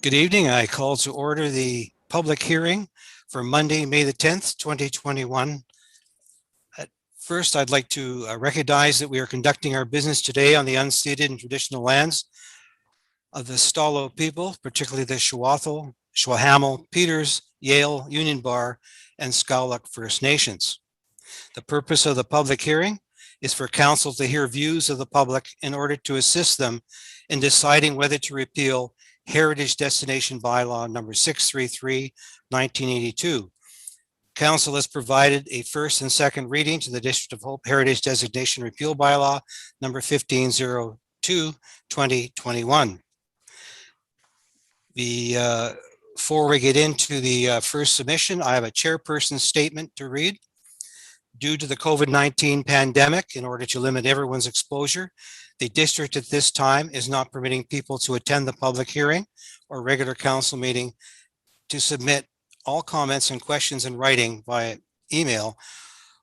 Good evening. I call to order the public hearing for Monday, May the 10th, 2021. At first, I'd like to recognize that we are conducting our business today on the unceded and traditional lands of the Stalo people, particularly the Shuwathel, Squamish, Peters, Yale, Union Bar, and Skowluck First Nations. The purpose of the public hearing is for council to hear views of the public in order to assist them in deciding whether to repeal Heritage Destination Bylaw number 633, 1982. Council has provided a first and second reading to the District of Hope Heritage Designation Repeal Bylaw number 1502, 2021. Before we get into the first submission, I have a chairperson's statement to read. Due to the COVID-19 pandemic, in order to limit everyone's exposure, the district at this time is not permitting people to attend the public hearing or regular council meeting to submit all comments and questions in writing via email,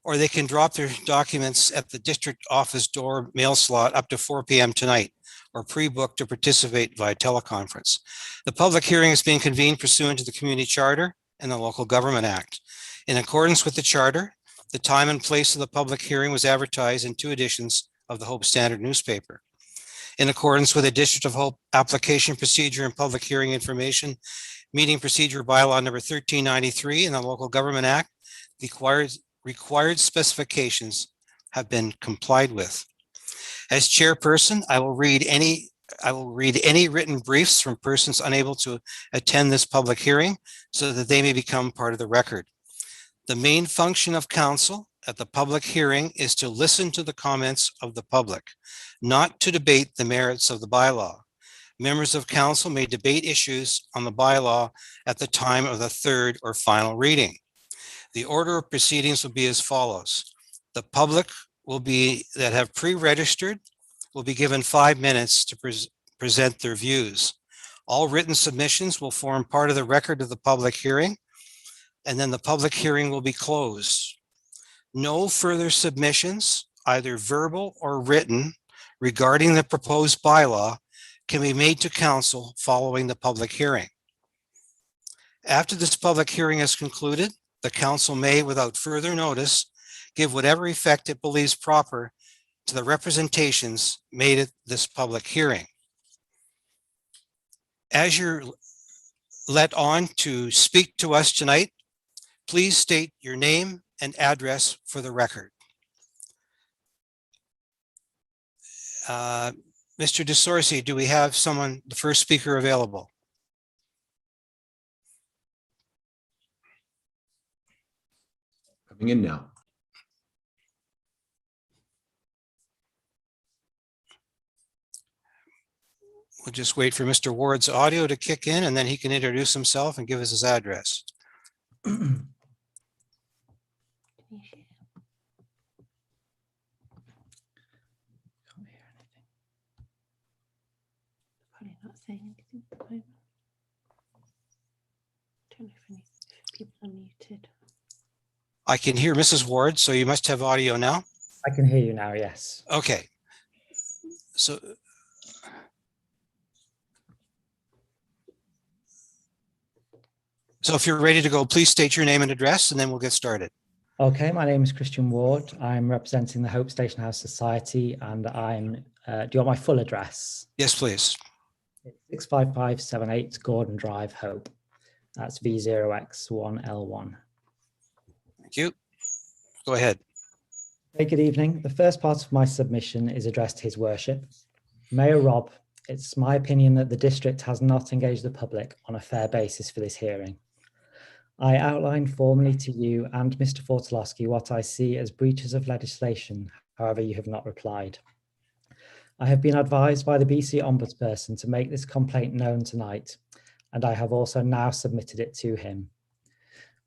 or they can drop their documents at the district office door mail slot up to 4 p.m. tonight, or pre-book to participate via teleconference. The public hearing is being convened pursuant to the Community Charter and the Local Government Act. In accordance with the Charter, the time and place of the public hearing was advertised in 2 editions of the Hope Standard newspaper. In accordance with the District of Hope Application Procedure and Public Hearing Information Meeting Procedure Bylaw number 1393 and the Local Government Act, the required specifications have been complied with. As chairperson, I will read any written briefs from persons unable to attend this public hearing so that they may become part of the record. The main function of council at the public hearing is to listen to the comments of the public, not to debate the merits of the bylaw. Members of council may debate issues on the bylaw at the time of the third or final reading. The order of proceedings will be as follows. The public that have pre-registered will be given 5 minutes to present their views. All written submissions will form part of the record of the public hearing, and then the public hearing will be closed. No further submissions, either verbal or written, regarding the proposed bylaw can be made to council following the public hearing. After this public hearing is concluded, the council may, without further notice, give whatever effect it believes proper to the representations made at this public hearing. As you're let on to speak to us tonight, please state your name and address for the record. Mr. DeSorcy, do we have someone, the first speaker, available? Coming in now. We'll just wait for Mr. Ward's audio to kick in, and then he can introduce himself and give us his address. Saying anything at the moment. Don't know if people are muted. I can hear Mrs. Ward, so you must have audio now. I can hear you now, yes. Okay. So if you're ready to go, please state your name and address, and then we'll get started. Okay, my name is Christian Ward. I'm representing the Hope Station House Society, and I'm, do you want my full address? Yes, please. 65578 Gordon Drive, Hope. That's V0X1L1. Thank you. Go ahead. Hey, good evening. The first part of my submission is addressed to His Worship. Mayor Rob, it's my opinion that the district has not engaged the public on a fair basis for this hearing. I outlined formally to you and Mr. Fortolowski what I see as breaches of legislation, however you have not replied. I have been advised by the BC Ombudsperson to make this complaint known tonight, and I have also now submitted it to him.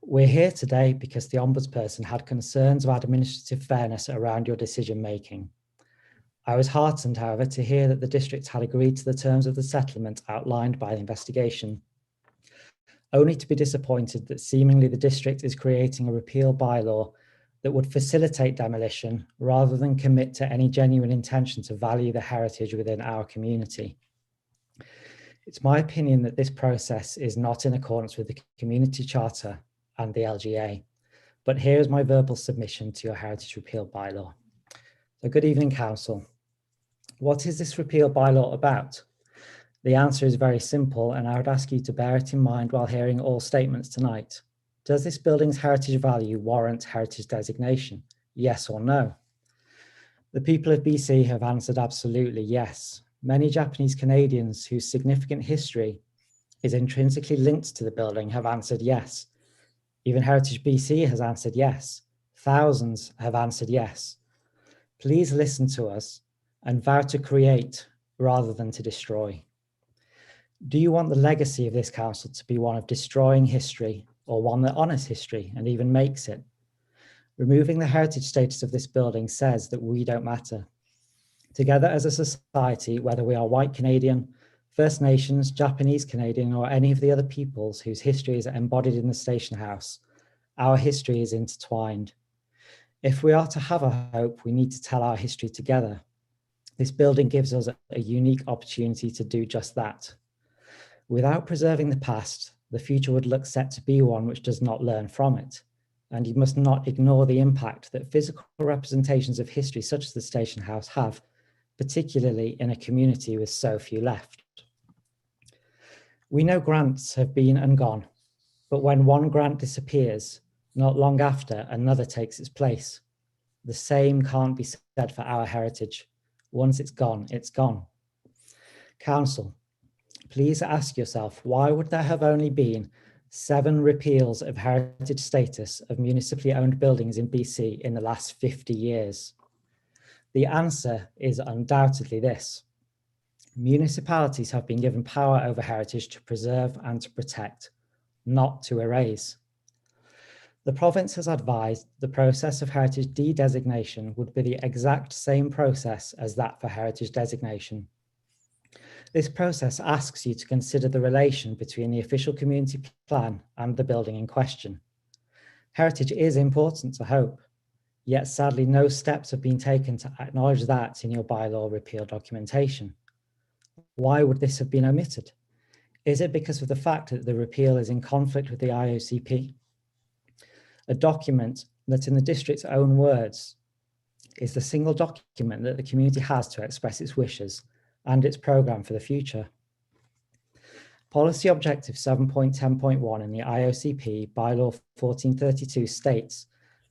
We're here today because the Ombudsperson had concerns about administrative fairness around your decision making. I was heartened, however, to hear that the district had agreed to the terms of the settlement outlined by the investigation, only to be disappointed that seemingly the district is creating a repeal bylaw that would facilitate demolition rather than commit to any genuine intention to value the heritage within our community. It's my opinion that this process is not in accordance with the Community Charter and the LGA, but here is my verbal submission to your Heritage Repeal Bylaw. So good evening, Council. What is this repeal bylaw about? The answer is very simple, and I would ask you to bear it in mind while hearing all statements tonight. Does this building's heritage value warrant heritage designation? Yes or no? The people of BC have answered absolutely yes. Many Japanese Canadians whose significant history is intrinsically linked to the building have answered yes. Even Heritage BC has answered yes. Thousands have answered yes. Please listen to us and vow to create rather than to destroy. Do you want the legacy of this council to be one of destroying history, or one that honours history and even makes it? Removing the heritage status of this building says that we don't matter. Together as a society, whether we are white Canadian, First Nations, Japanese Canadian, or any of the other peoples whose history is embodied in the station house, our history is intertwined. If we are to have a hope, we need to tell our history together. This building gives us a unique opportunity to do just that. Without preserving the past, the future would look set to be one which does not learn from it. And you must not ignore the impact that physical representations of history such as the station house have, particularly in a community with so few left. We know grants have been and gone, but when one grant disappears, not long after, another takes its place. The same can't be said for our heritage. Once it's gone, it's gone. Council, please ask yourself, why would there have only been 7 repeals of heritage status of municipally owned buildings in BC in the last 50 years? The answer is undoubtedly this. Municipalities have been given power over heritage to preserve and to protect, not to erase. The province has advised the process of heritage de-designation would be the exact same process as that for heritage designation. This process asks you to consider the relation between the official community plan and the building in question. Heritage is important to Hope, yet sadly no steps have been taken to acknowledge that in your bylaw repeal documentation. Why would this have been omitted? Is it because of the fact that the repeal is in conflict with the IOCP? A document that, in the district's own words, is the single document that the community has to express its wishes and its programme for the future. Policy Objective 7.10.1 in the IOCP Bylaw 1432 states,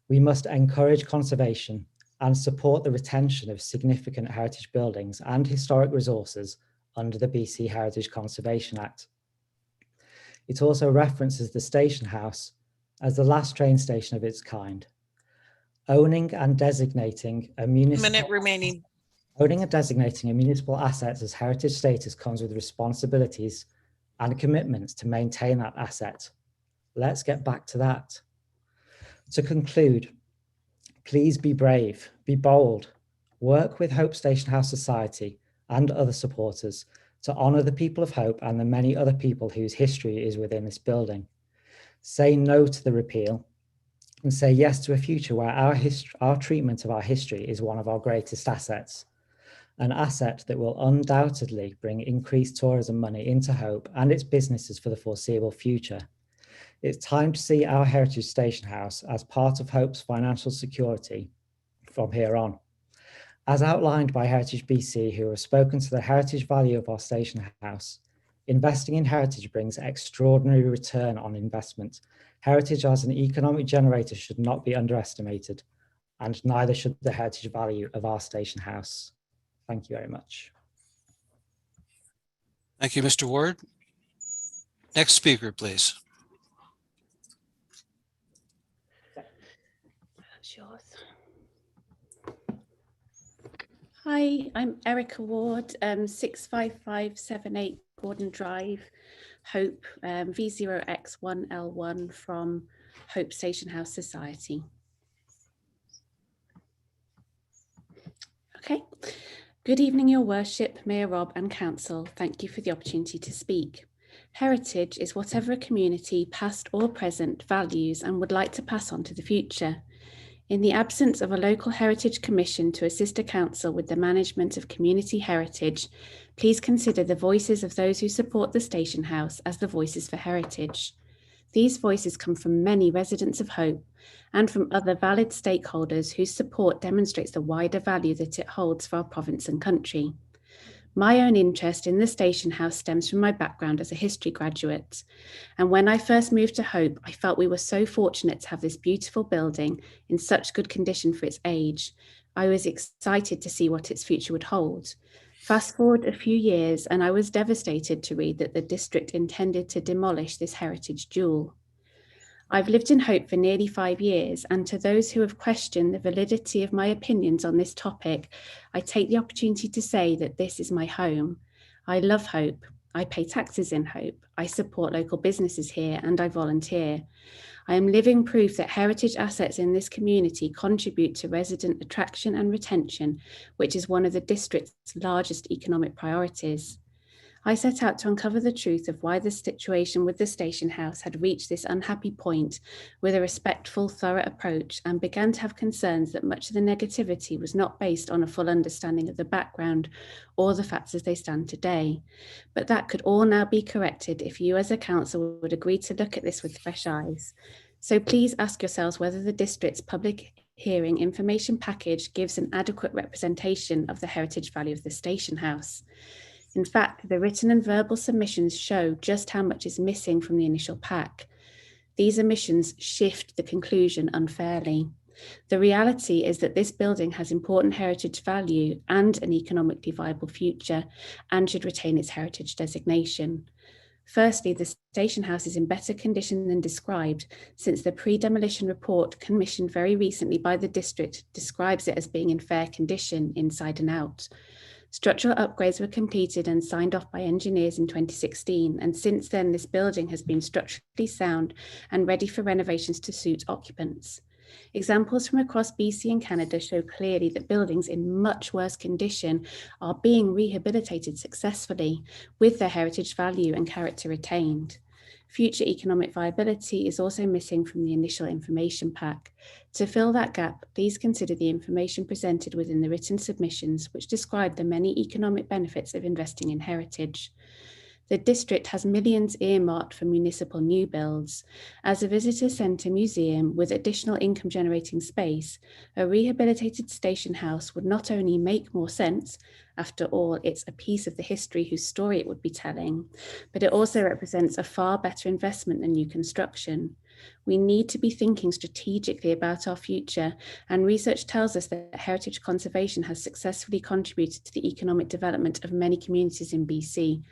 we must encourage conservation and support the retention of significant heritage buildings and historic resources under the BC Heritage Conservation Act. It also references the station house as the last train station of its kind. Owning and designating a municipal asset as heritage status comes with responsibilities and commitments to maintain that asset. Let's get back to that. To conclude, please be brave, be bold, work with Hope Station House Society and other supporters to honour the people of Hope and the many other people whose history is within this building. Say no to the repeal and say yes to a future where our treatment of our history is one of our greatest assets, an asset that will undoubtedly bring increased tourism money into Hope and its businesses for the foreseeable future. It's time to see our Heritage Station House as part of Hope's financial security from here on. As outlined by Heritage BC, who have spoken to the heritage value of our station house, investing in heritage brings extraordinary return on investment. Heritage as an economic generator should not be underestimated, and neither should the heritage value of our station house. Thank you very much. Thank you, Mr. Ward. Next speaker, please. That's yours. Hi, I'm Erica Ward, 65578 Gordon Drive, Hope, V0X1L1 from Hope Station House Society. Okay. Good evening, Your Worship, Mayor Rob and Council. Thank you for the opportunity to speak. Heritage is whatever a community, past or present, values and would like to pass on to the future. In the absence of a local heritage commission to assist a council with the management of community heritage, please consider the voices of those who support the station house as the voices for heritage. These voices come from many residents of Hope and from other valid stakeholders whose support demonstrates the wider value that it holds for our province and country. My own interest in the station house stems from my background as a history graduate. And when I first moved to Hope, I felt we were so fortunate to have this beautiful building in such good condition for its age. I was excited to see what its future would hold. Fast forward a few years, and I was devastated to read that the district intended to demolish this heritage jewel. I've lived in Hope for nearly 5 years, and to those who have questioned the validity of my opinions on this topic, I take the opportunity to say that this is my home. I love Hope. I pay taxes in Hope. I support local businesses here, and I volunteer. I am living proof that heritage assets in this community contribute to resident attraction and retention, which is one of the district's largest economic priorities. I set out to uncover the truth of why the situation with the station house had reached this unhappy point with a respectful, thorough approach, and began to have concerns that much of the negativity was not based on a full understanding of the background or the facts as they stand today. But that could all now be corrected if you as a council would agree to look at this with fresh eyes. So please ask yourselves whether the district's public hearing information package gives an adequate representation of the heritage value of the station house. In fact, the written and verbal submissions show just how much is missing from the initial pack. These omissions shift the conclusion unfairly. The reality is that this building has important heritage value and an economically viable future and should retain its heritage designation. Firstly, the station house is in better condition than described, since the pre-demolition report commissioned very recently by the district describes it as being in fair condition inside and out. Structural upgrades were completed and signed off by engineers in 2016, and since then this building has been structurally sound and ready for renovations to suit occupants. Examples from across BC and Canada show clearly that buildings in much worse condition are being rehabilitated successfully with their heritage value and character retained. Future economic viability is also missing from the initial information pack. To fill that gap, please consider the information presented within the written submissions, which describe the many economic benefits of investing in heritage. The district has millions earmarked for municipal new builds. As a visitor centre museum with additional income generating space, a rehabilitated station house would not only make more sense, after all, it's a piece of the history whose story it would be telling, but it also represents a far better investment than new construction. We need to be thinking strategically about our future, and research tells us that heritage conservation has successfully contributed to the economic development of many communities in BC.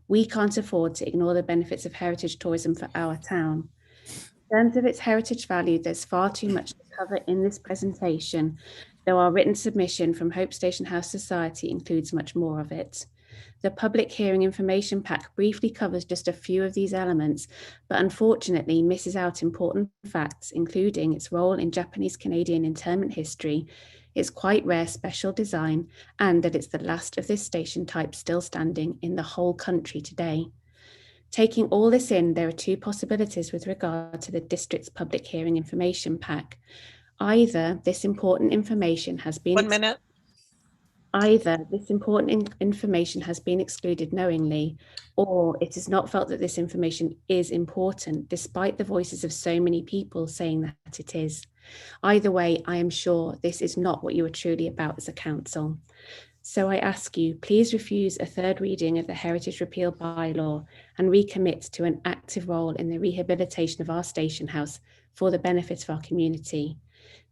We can't afford to ignore the benefits of heritage tourism for our town. In terms of its heritage value, there's far too much to cover in this presentation, though our written submission from Hope Station House Society includes much more of it. The public hearing information pack briefly covers just a few of these elements, but unfortunately misses out important facts, including its role in Japanese Canadian internment history, its quite rare special design, and that it's the last of this station type still standing in the whole country today. Taking all this in, there are two possibilities with regard to the district's public hearing information pack. Either this important information has been information has been excluded knowingly, or it is not felt that this information is important, despite the voices of so many people saying that it is. Either way, I am sure this is not what you are truly about as a council. So I ask you, please refuse a third reading of the Heritage Repeal Bylaw and recommit to an active role in the rehabilitation of our station house for the benefit of our community.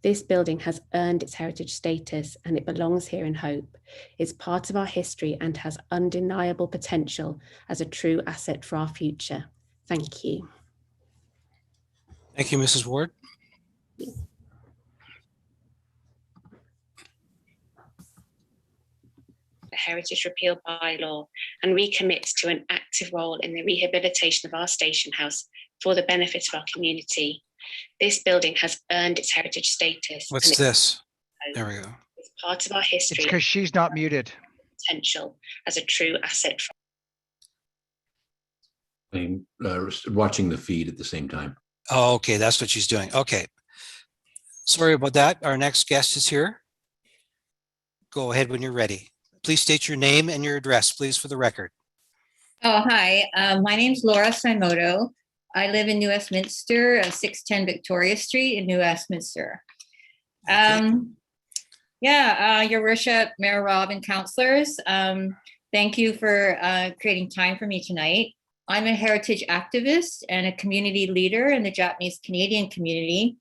This building has earned its heritage status and it belongs here in Hope. It's part of our history and has undeniable potential as a true asset for our future. Thank you. Thank you, Mrs. Ward. The Heritage Repeal Bylaw and recommit to an active role in the rehabilitation of our station house for the benefit of our community. This building has earned its heritage status. What's this? There we go. It's part of our history. It's because she's not muted. Potential as a true asset. I'm watching the feed at the same time. Oh, okay, that's what she's doing. Okay. Sorry about that. Our next guest is here. Go ahead when you're ready. Please state your name and your address, please, for the record. Oh, hi. My name's Laura Saimoto. I live in New Westminster, 610 Victoria Street in New Westminster. Okay. Your worship, Mayor Rob and councillors, thank you for creating time for me tonight. I'm a heritage activist and a community leader in the Japanese Canadian community.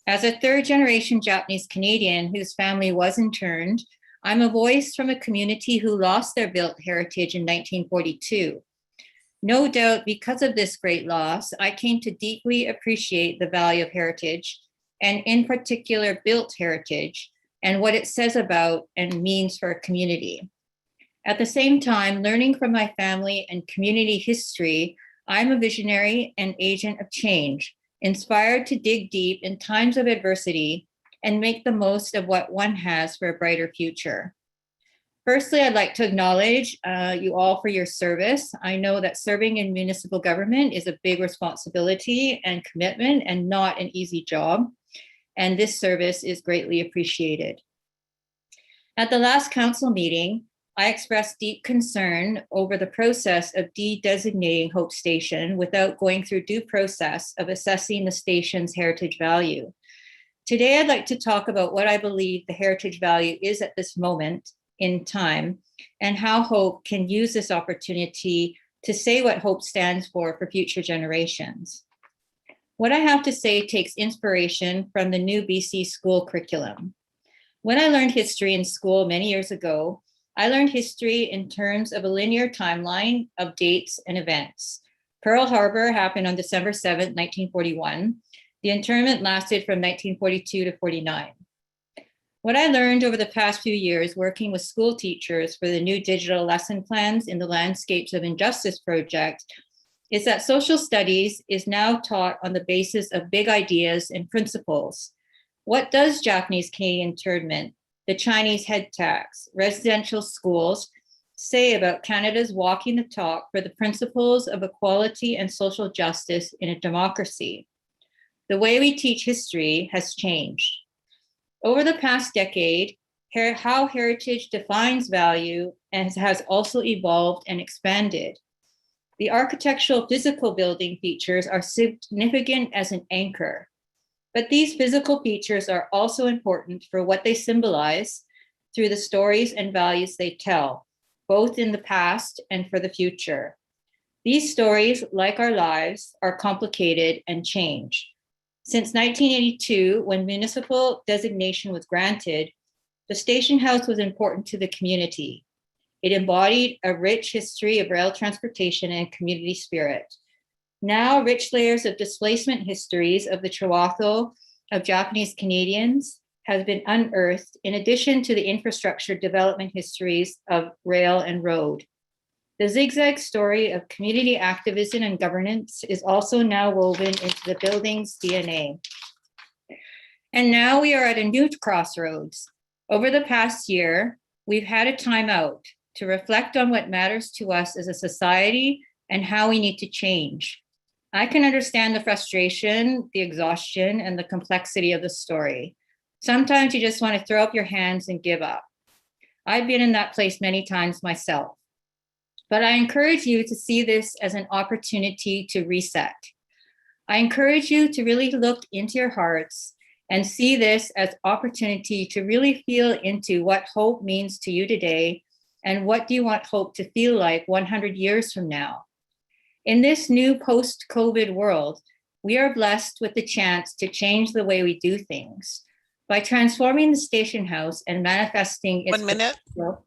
As a third-generation Japanese Canadian whose family was interned, I'm a voice from a community who lost their built heritage in 1942. No doubt because of this great loss, I came to deeply appreciate the value of heritage, and in particular built heritage, and what it says about and means for a community. At the same time, learning from my family and community history, I'm a visionary and agent of change, inspired to dig deep in times of adversity and make the most of what one has for a brighter future. Firstly, I'd like to acknowledge you all for your service. I know that serving in municipal government is a big responsibility and commitment and not an easy job, and this service is greatly appreciated. At the last council meeting, I expressed deep concern over the process of de-designating Hope Station without going through due process of assessing the station's heritage value. Today, I'd like to talk about what I believe the heritage value is at this moment in time and how Hope can use this opportunity to say what Hope stands for future generations. What I have to say takes inspiration from the new BC school curriculum. When I learned history in school many years ago, I learned history in terms of a linear timeline of dates and events. Pearl Harbor happened on December 7th, 1941. The internment lasted from 1942 to 49. What I learned over the past few years working with school teachers for the new digital lesson plans in the Landscapes of Injustice project is that social studies is now taught on the basis of big ideas and principles. What does Japanese Canadian internment, the Chinese head tax, residential schools say about Canada's walking the talk for the principles of equality and social justice in a democracy? The way we teach history has changed. Over the past decade, how heritage defines value and has also evolved and expanded. The architectural physical building features are significant as an anchor, but these physical features are also important for what they symbolize through the stories and values they tell, both in the past and for the future. These stories, like our lives, are complicated and change. Since 1982, when municipal designation was granted, the station house was important to the community. It embodied a rich history of rail transportation and community spirit. Now, rich layers of displacement histories of the Trewatho of Japanese Canadians has been unearthed, in addition to the infrastructure development histories of rail and road. The zigzag story of community activism and governance is also now woven into the building's DNA. And now we are at a new crossroads. Over the past year, we've had a time out to reflect on what matters to us as a society and how we need to change. I can understand the frustration, the exhaustion, and the complexity of the story. Sometimes you just want to throw up your hands and give up. I've been in that place many times myself. But I encourage you to see this as an opportunity to reset. I encourage you to really look into your hearts and see this as opportunity to really feel into what hope means to you today and what do you want hope to feel like 100 years from now. In this new post-COVID world, we are blessed with the chance to change the way we do things. By transforming the station house and manifesting its 1 minute. potential,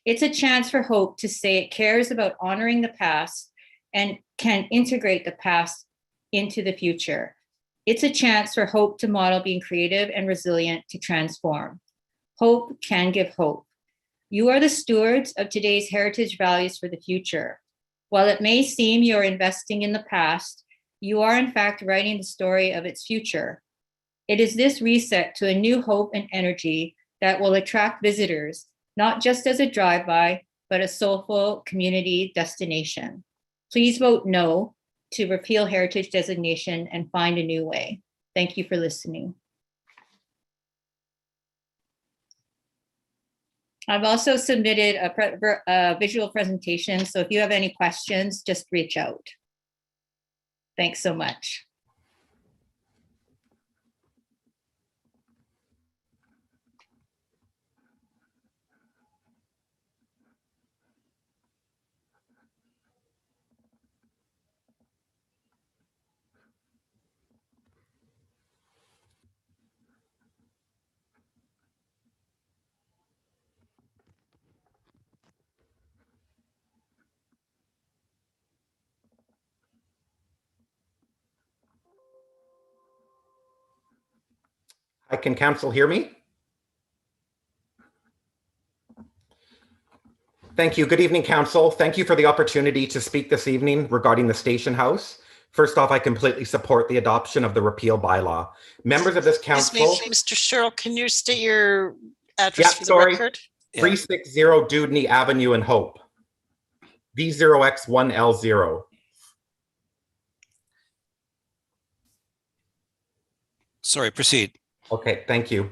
it's a chance for Hope to say it cares about honoring the past and can integrate the past into the future. It's a chance for Hope to model being creative and resilient to transform. Hope can give hope. You are the stewards of today's heritage values for the future. While it may seem you're investing in the past, you are in fact writing the story of its future. It is this reset to a new hope and energy that will attract visitors, not just as a drive-by, but a soulful community destination. Please vote no to repeal heritage designation and find a new way. Thank you for listening. I've also submitted a visual presentation, so if you have any questions, just reach out. Thanks so much. Hi, can council hear me? Thank you. Good evening, council. Thank you for the opportunity to speak this evening regarding the station house. First off, I completely support the adoption of the repeal bylaw. Members of this council. Excuse me, Mr. Sherrill, can you state your Yeah, address for the sorry. record? 360 Dudney Avenue in Hope. V0X1L0. Sorry, proceed. Okay, thank you.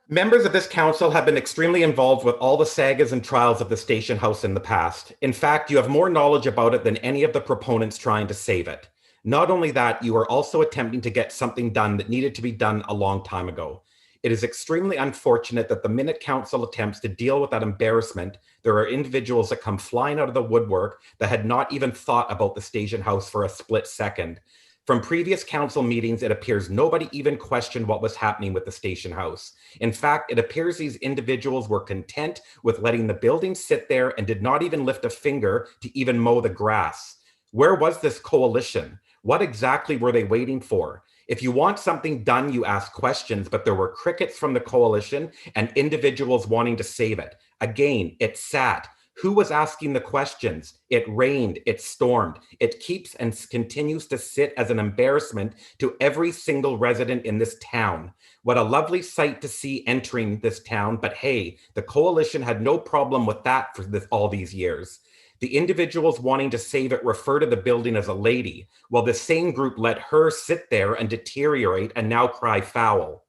Members of this council have been extremely involved with all the sagas and trials of the station house in the past. In fact, you have more knowledge about it than any of the proponents trying to save it. Not only that, you are also attempting to get something done that needed to be done a long time ago. It is extremely unfortunate that the minute council attempts to deal with that embarrassment, there are individuals that come flying out of the woodwork that had not even thought about the station house for a split second. From previous council meetings, it appears nobody even questioned what was happening with the station house. In fact, it appears these individuals were content with letting the building sit there and did not even lift a finger to even mow the grass. Where was this coalition? What exactly were they waiting for? If you want something done, you ask questions, but there were crickets from the coalition and individuals wanting to save it. Again, it sat. Who was asking the questions? It rained, it stormed. It keeps and continues to sit as an embarrassment to every single resident in this town. What a lovely sight to see entering this town, but hey, the coalition had no problem with that for all these years. The individuals wanting to save it refer to the building as a lady, while the same group let her sit there and deteriorate and now cry foul.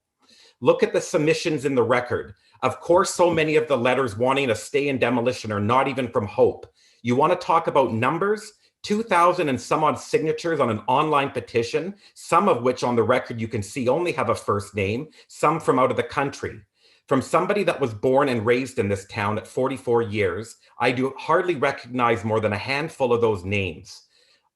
Look at the submissions in the record. Of course, so many of the letters wanting a stay in demolition are not even from Hope. You want to talk about numbers? 2,000 and some odd signatures on an online petition, some of which on the record you can see only have a first name, some from out of the country. From somebody that was born and raised in this town at 44 years, I do hardly recognize more than a handful of those names.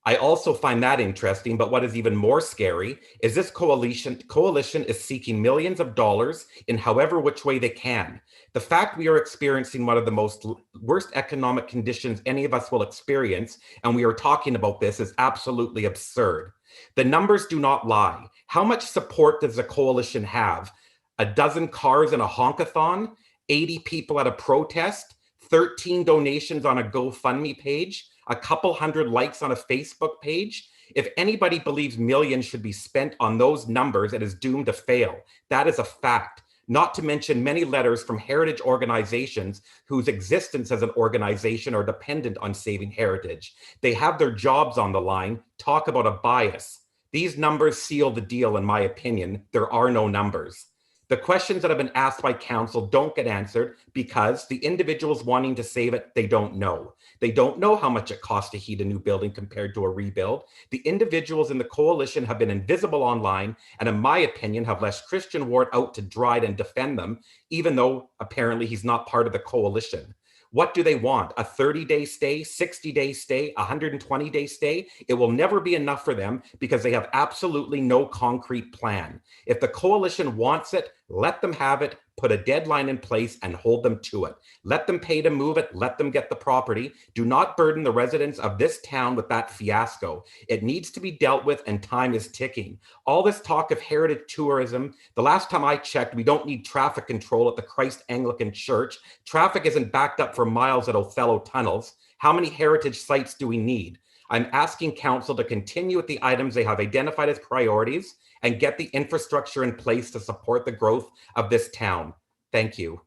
I also find that interesting, but what is even more scary is this coalition is seeking millions of dollars in however which way they can. The fact we are experiencing one of the worst economic conditions any of us will experience, and we are talking about this, is absolutely absurd. The numbers do not lie. How much support does the coalition have? A dozen cars in a honkathon, 80 people at a protest, 13 donations on a GoFundMe page, a couple hundred likes on a Facebook page. If anybody believes millions should be spent on those numbers, it is doomed to fail. That is a fact. Not to mention many letters from heritage organizations whose existence as an organization are dependent on saving heritage. They have their jobs on the line. Talk about a bias. These numbers seal the deal, in my opinion. There are no numbers. The questions that have been asked by council don't get answered because the individuals wanting to save it, they don't know. They don't know how much it costs to heat a new building compared to a rebuild. The individuals in the coalition have been invisible online and, in my opinion, have left Christian Ward out to dry and defend them, even though apparently he's not part of the coalition. What do they want? A 30-day stay, 60-day stay, 120-day stay? It will never be enough for them because they have absolutely no concrete plan. If the coalition wants it, let them have it, put a deadline in place and hold them to it. Let them pay to move it, let them get the property. Do not burden the residents of this town with that fiasco. It needs to be dealt with and time is ticking. All this talk of heritage tourism, the last time I checked, we don't need traffic control at the Christ Anglican Church. Traffic isn't backed up for miles at Othello tunnels. How many heritage sites do we need? I'm asking council to continue with the items they have identified as priorities and get the infrastructure in place to support the growth of this town. Thank you.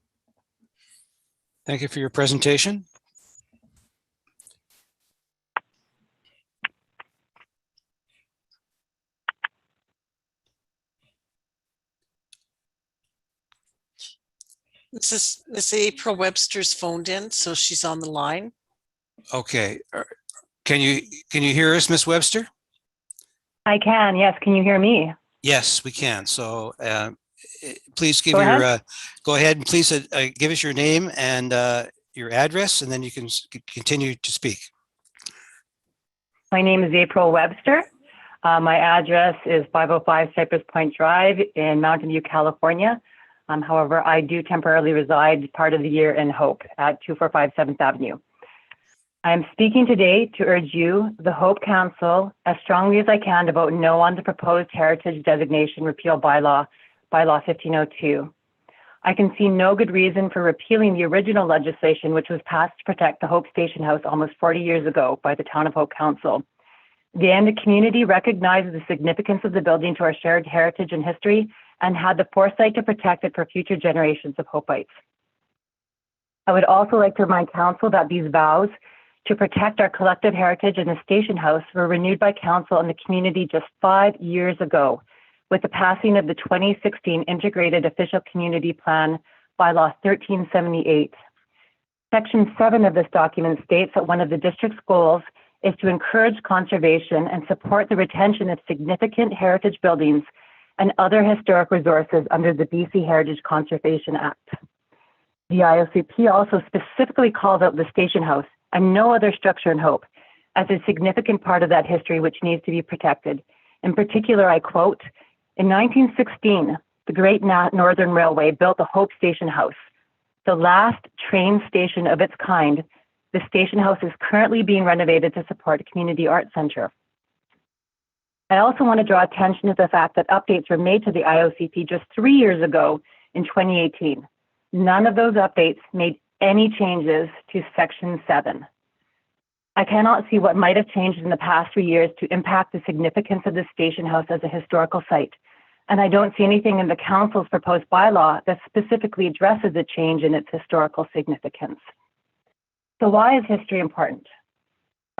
Thank you for your presentation. Miss April Webster's phoned in, so she's on the line. Okay. Can you hear us, Miss Webster? I can, yes. Can you hear me? Yes, we can. So please give Go your ahead. go ahead and please give us your name and your address, and then you can continue to speak. My name is April Webster. My address is 505 Cypress Point Drive in Mountain View, California. However, I do temporarily reside part of the year in Hope at 245 7th Avenue. I'm speaking today to urge you, the Hope Council, as strongly as I can to vote no on the proposed heritage designation repeal bylaw 1502. I can see no good reason for repealing the original legislation which was passed to protect the Hope Station House almost 40 years ago by the Town of Hope Council. The Anda community recognizes the significance of the building to our shared heritage and history and had the foresight to protect it for future generations of Hopeites. I would also like to remind Council that these vows to protect our collective heritage in the station house were renewed by Council and the community just 5 years ago with the passing of the 2016 Integrated Official Community Plan Bylaw 1378. Section 7 of this document states that one of the district's goals is to encourage conservation and support the retention of significant heritage buildings and other historic resources under the BC Heritage Conservation Act. The IOCP also specifically calls out the station house and no other structure in Hope as a significant part of that history which needs to be protected. In particular, I quote, "In 1916, the Great Northern Railway built the Hope Station House, the last train station of its kind. The station house is currently being renovated to support a community art center." I also want to draw attention to the fact that updates were made to the IOCP just 3 years ago in 2018. None of those updates made any changes to Section 7. I cannot see what might have changed in the past 3 years to impact the significance of the station house as a historical site. And I don't see anything in the Council's proposed bylaw that specifically addresses a change in its historical significance. So why is history important?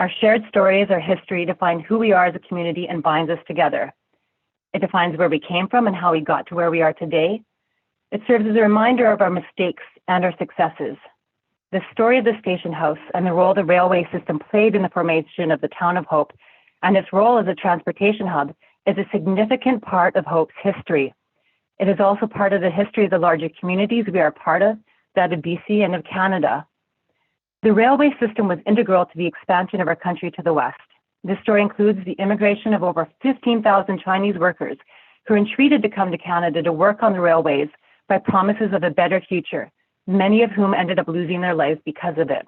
Our shared stories, our history define who we are as a community and binds us together. It defines where we came from and how we got to where we are today. It serves as a reminder of our mistakes and our successes. The story of the station house and the role the railway system played in the formation of the Town of Hope and its role as a transportation hub is a significant part of Hope's history. It is also part of the history of the larger communities we are part of, that of BC and of Canada. The railway system was integral to the expansion of our country to the west. This story includes the immigration of over 15,000 Chinese workers who were entreated to come to Canada to work on the railways by promises of a better future, many of whom ended up losing their lives because of it.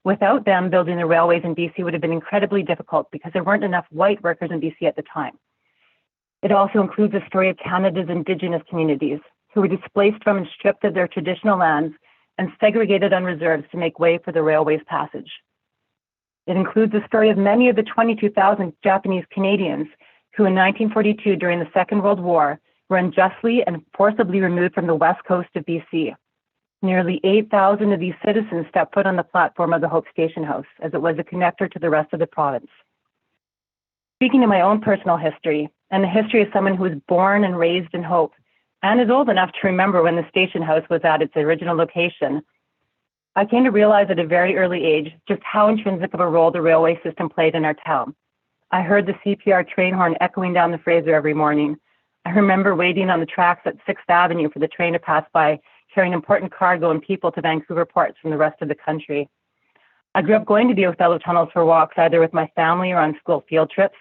Without them, building the railways in BC would have been incredibly difficult because there weren't enough white workers in BC at the time. It also includes the story of Canada's Indigenous communities who were displaced from and stripped of their traditional lands and segregated on reserves to make way for the railway's passage. It includes the story of many of the 22,000 Japanese Canadians who in 1942 during the Second World War were unjustly and forcibly removed from the west coast of BC. Nearly 8,000 of these citizens stepped foot on the platform of the Hope Station House as it was a connector to the rest of the province. Speaking of my own personal history and the history of someone who was born and raised in Hope and is old enough to remember when the station house was at its original location, I came to realize at a very early age just how intrinsic of a role the railway system played in our town. I heard the CPR train horn echoing down the Fraser every morning. I remember waiting on the tracks at 6th Avenue for the train to pass by, carrying important cargo and people to Vancouver ports from the rest of the country. I grew up going to the Othello tunnels for walks, either with my family or on school field trips.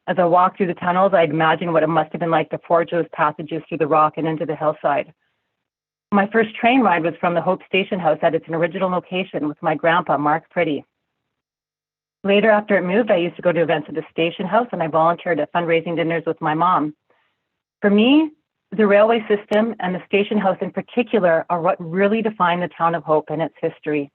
As I walked through the tunnels, I'd imagine what it must have been like to forge those passages through the rock and into the hillside. My first train ride was from the Hope Station House at its original location with my grandpa, Mark Pretty. Later, after it moved, I used to go to events at the station house and I volunteered at fundraising dinners with my mom. For me, the railway system and the station house in particular are what really define the Town of Hope and its history.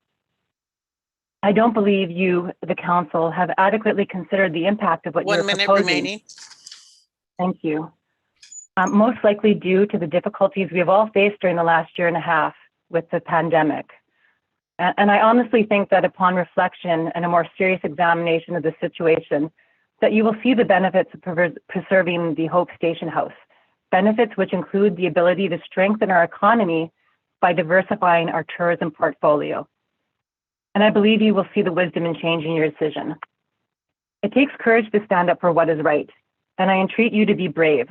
I don't believe you, the council, have adequately considered the impact of what you're 1 minute proposing. remaining. Thank you. Most likely due to the difficulties we have all faced during the last year and a half with the pandemic. And I honestly think that upon reflection and a more serious examination of the situation, that you will see the benefits of preserving the Hope Station House. Benefits which include the ability to strengthen our economy by diversifying our tourism portfolio. And I believe you will see the wisdom in changing your decision. It takes courage to stand up for what is right, and I entreat you to be brave.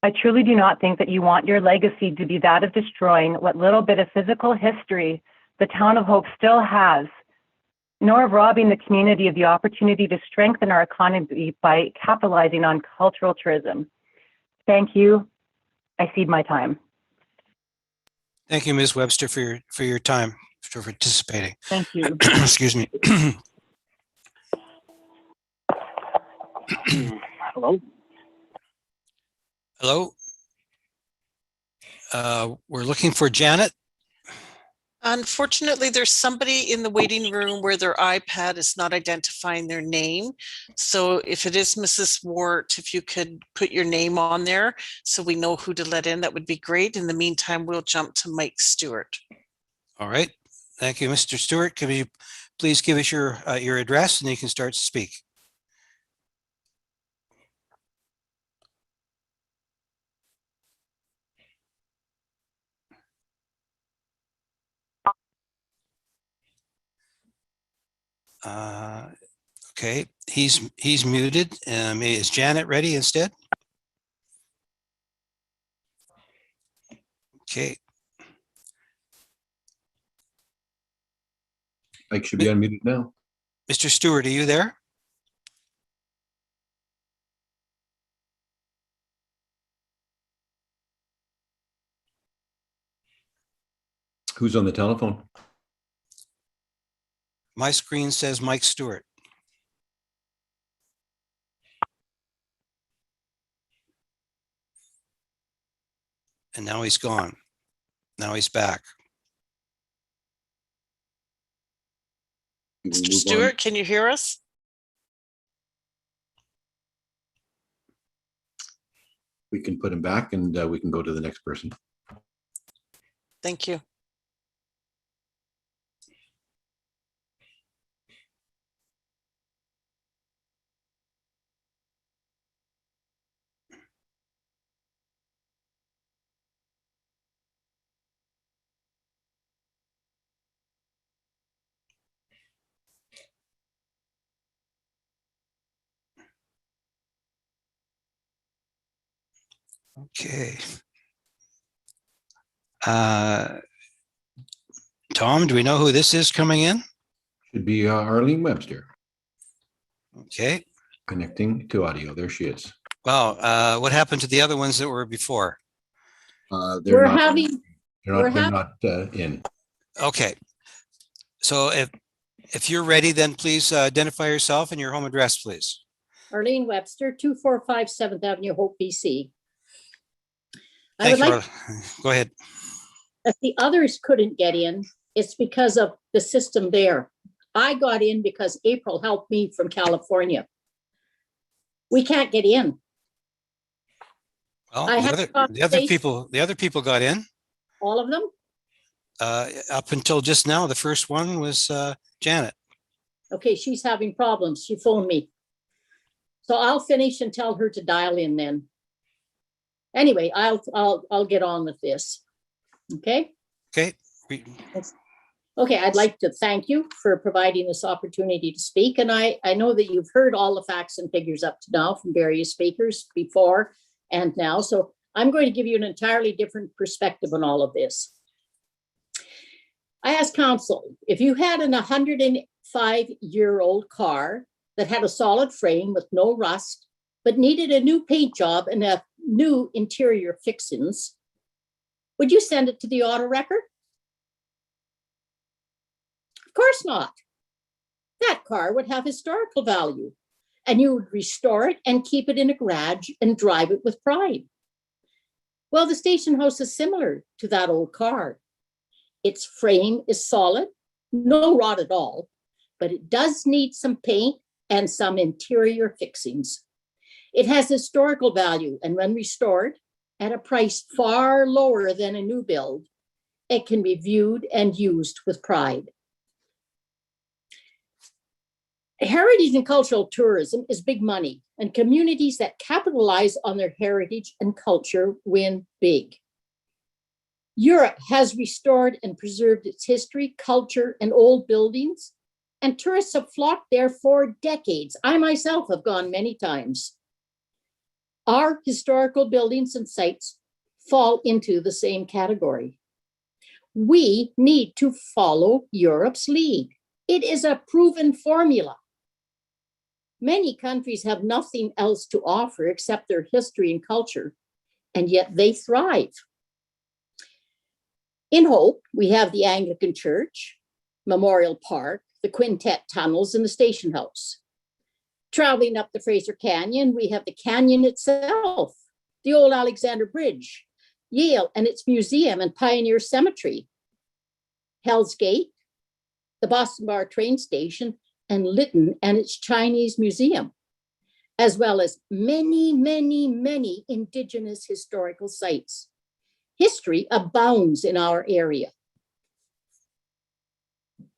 I truly do not think that you want your legacy to be that of destroying what little bit of physical history the town of Hope still has, nor of robbing the community of the opportunity to strengthen our economy by capitalizing on cultural tourism. Thank you. I cede my time. Thank you, Ms. Webster, for your time, for participating. Thank you. Excuse me. Hello? Hello? We're looking for Janet. Unfortunately, there's somebody in the waiting room where their iPad is not identifying their name. So if it is Mrs. Wart, if you could put your name on there so we know who to let in, that would be great. In the meantime, we'll jump to Mike Stewart. All right. Thank you, Mr. Stewart. Can you please give us your address and you can start to speak. Okay, he's muted. Is Janet ready instead? Okay. Mike should be unmuted now. Mr. Stewart, are you there? Who's on the telephone? My screen says Mike Stewart. And now he's gone. Now he's back. We will Mr. move on. Stewart, can you hear us? We can put him back and we can go to the next person. Thank you. Okay. Tom, do we know who this is coming in? Should be Arlene Webster, Okay. connecting to audio. There she is. Wow. What happened to the other ones that were before? They're We're not, having, they're not in. Okay. So if you're ready, then please identify yourself and your home address, please. Arlene Webster, 245 7th Avenue, Hope, BC. I Thank would you. like, Go ahead. if the others couldn't get in, it's because of the system there. I got in because April helped me from California. We can't get in. Well, I had the other conversation- people got in. All of them? Up until just now, the first one was Janet. Okay, she's having problems. She phoned me. So I'll finish and tell her to dial in then. Anyway, I'll get on with this. Okay? Okay. Okay, I'd like to thank you for providing this opportunity to speak. And I know that you've heard all the facts and figures up to now from various speakers before and now. So I'm going to give you an entirely different perspective on all of this. I asked council, if you had an 105-year-old car that had a solid frame with no rust, but needed a new paint job and a new interior fixings, would you send it to the auto wrecker? Of course not. That car would have historical value and you would restore it and keep it in a garage and drive it with pride. Well, the station house is similar to that old car. Its frame is solid, no rot at all, but it does need some paint and some interior fixings. It has historical value, and when restored at a price far lower than a new build, it can be viewed and used with pride. Heritage and cultural tourism is big money, and communities that capitalize on their heritage and culture win big. Europe has restored and preserved its history, culture, and old buildings, and tourists have flocked there for decades. I myself have gone many times. Our historical buildings and sites fall into the same category. We need to follow Europe's lead. It is a proven formula. Many countries have nothing else to offer except their history and culture, and yet they thrive. In Hope, we have the Anglican Church, Memorial Park, the Quintet Tunnels, and the Station House. Traveling up the Fraser Canyon, we have the canyon itself, the old Alexander Bridge, Yale and its museum and Pioneer Cemetery, Hell's Gate, the Boston Bar train station, and Lytton and its Chinese museum, as well as many, many, many Indigenous historical sites. History abounds in our area.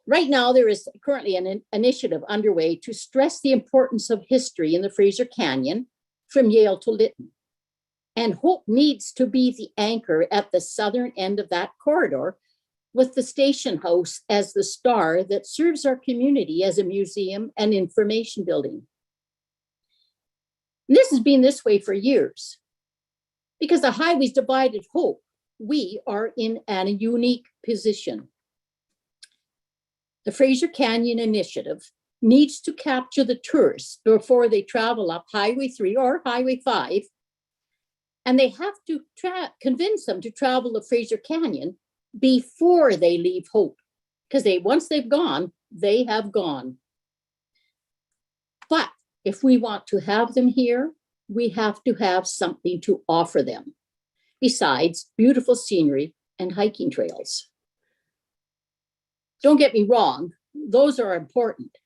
Right now, there is currently an initiative underway to stress the importance of history in the Fraser Canyon from Yale to Lytton. And Hope needs to be the anchor at the southern end of that corridor, with the station house as the star that serves our community as a museum and information building. And this has been this way for years. Because the highways divided Hope, we are in a unique position. The Fraser Canyon Initiative needs to capture the tourists before they travel up Highway 3 or Highway 5, and they have to convince them to travel the Fraser Canyon before they leave Hope, because once they've gone, they have gone. But if we want to have them here, we have to have something to offer them, besides beautiful scenery and hiking trails. Don't get me wrong, those are important.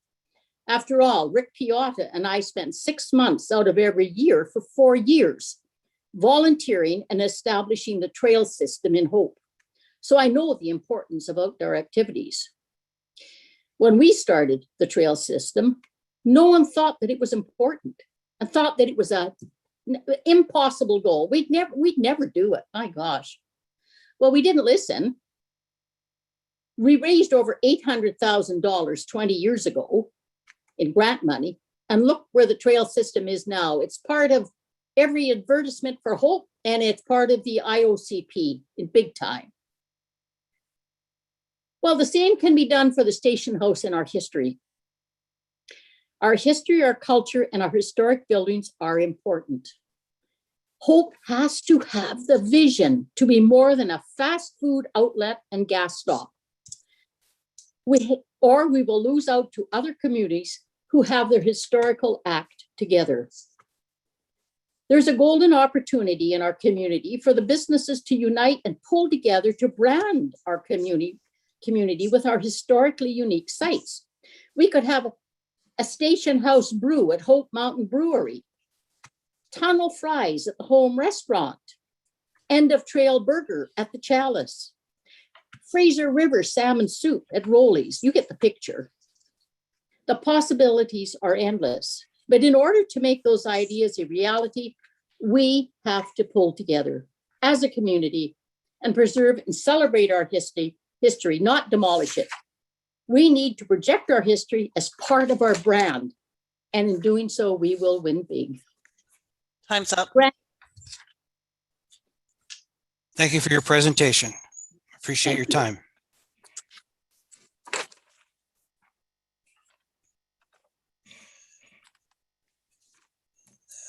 After all, Rick Piotta and I spent 6 months out of every year for 4 years volunteering and establishing the trail system in Hope. So I know the importance of outdoor activities. When we started the trail system, no one thought that it was important and thought that it was an impossible goal. We'd never do it. My gosh. Well, we didn't listen. We raised over $800,000 20 years ago in grant money, and look where the trail system is now. It's part of every advertisement for Hope, and it's part of the IOCP in big time. Well, the same can be done for the station house and our history. Our history, our culture, and our historic buildings are important. Hope has to have the vision to be more than a fast food outlet and gas stop. Or we will lose out to other communities who have their historical act together. There's a golden opportunity in our community for the businesses to unite and pull together to brand our community with our historically unique sites. We could have a station house brew at Hope Mountain Brewery, tunnel fries at the Home Restaurant, end of trail burger at the Chalice, Fraser River salmon soup at Roley's. You get the picture. The possibilities are endless, but in order to make those ideas a reality, we have to pull together as a community and preserve and celebrate our history, not demolish it. We need to project our history as part of our brand, and in doing so, we will win big. Time's up. Thank you for your presentation. Appreciate your time.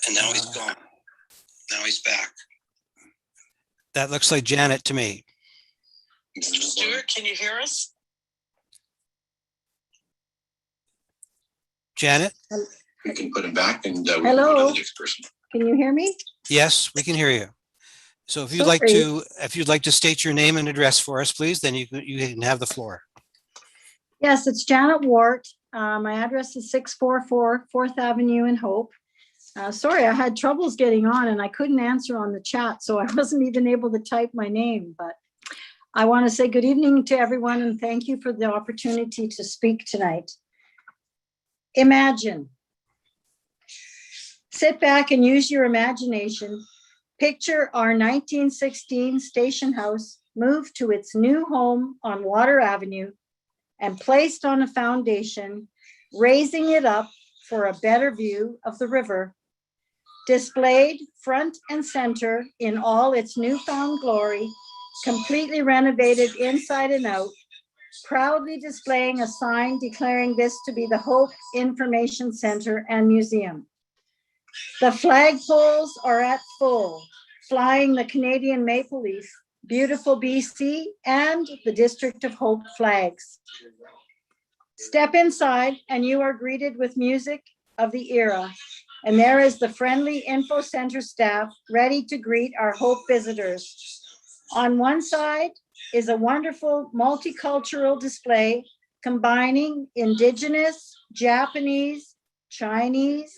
And now he's gone. Now he's back. That looks like Janet to me. Mr. Stewart, can you hear us? Janet? We can put him back and we can go Hello. to the next person. Can you hear me? Yes, we can hear you. So if you'd like to state your name and address for us, please, then you can have the floor. Yes, it's Janet Wart. My address is 644 4th Avenue in Hope. Sorry, I had troubles getting on and I couldn't answer on the chat, so I wasn't even able to type my name. But I want to say good evening to everyone and thank you for the opportunity to speak tonight. Imagine. Sit back and use your imagination. Picture our 1916 station house moved to its new home on Water Avenue and placed on a foundation, raising it up for a better view of the river. Displayed front and center in all its newfound glory, completely renovated inside and out, proudly displaying a sign declaring this to be the Hope Information Center and Museum. The flagpoles are at full, flying the Canadian maple leaf, beautiful BC, and the District of Hope flags. Step inside and you are greeted with music of the era, and there is the friendly Info Center staff ready to greet our Hope visitors. On one side is a wonderful multicultural display combining Indigenous, Japanese, Chinese,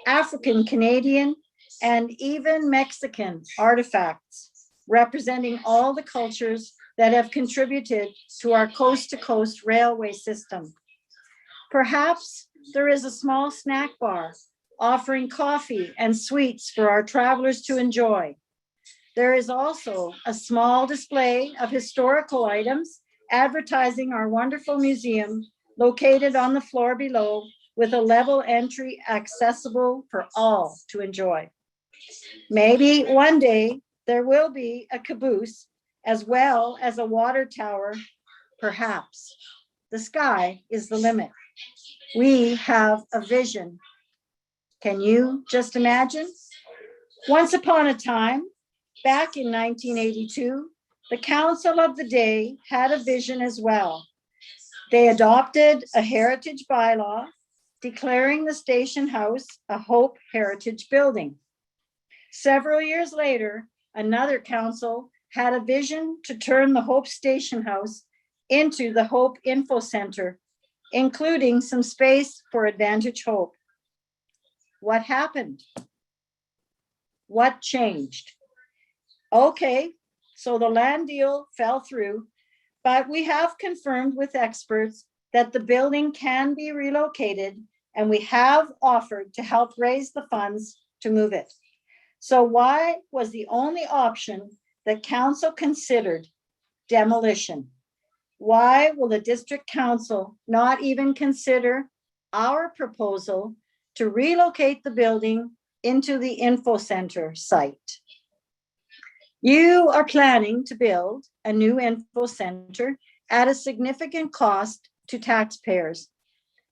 African Canadian, and even Mexican artifacts, representing all the cultures that have contributed to our coast-to-coast railway system. Perhaps there is a small snack bar offering coffee and sweets for our travelers to enjoy. There is also a small display of historical items advertising our wonderful museum located on the floor below with a level entry accessible for all to enjoy. Maybe one day there will be a caboose as well as a water tower, perhaps. The sky is the limit. We have a vision. Can you just imagine? Once upon a time, back in 1982, the council of the day had a vision as well. They adopted a heritage bylaw declaring the station house a Hope Heritage Building. Several years later, another council had a vision to turn the Hope Station House into the Hope Info Center, including some space for Advantage Hope. What happened? What changed? Okay, so the land deal fell through, but we have confirmed with experts that the building can be relocated, and we have offered to help raise the funds to move it. So why was the only option that council considered demolition? Why will the district council not even consider our proposal to relocate the building into the info center site? You are planning to build a new info center at a significant cost to taxpayers.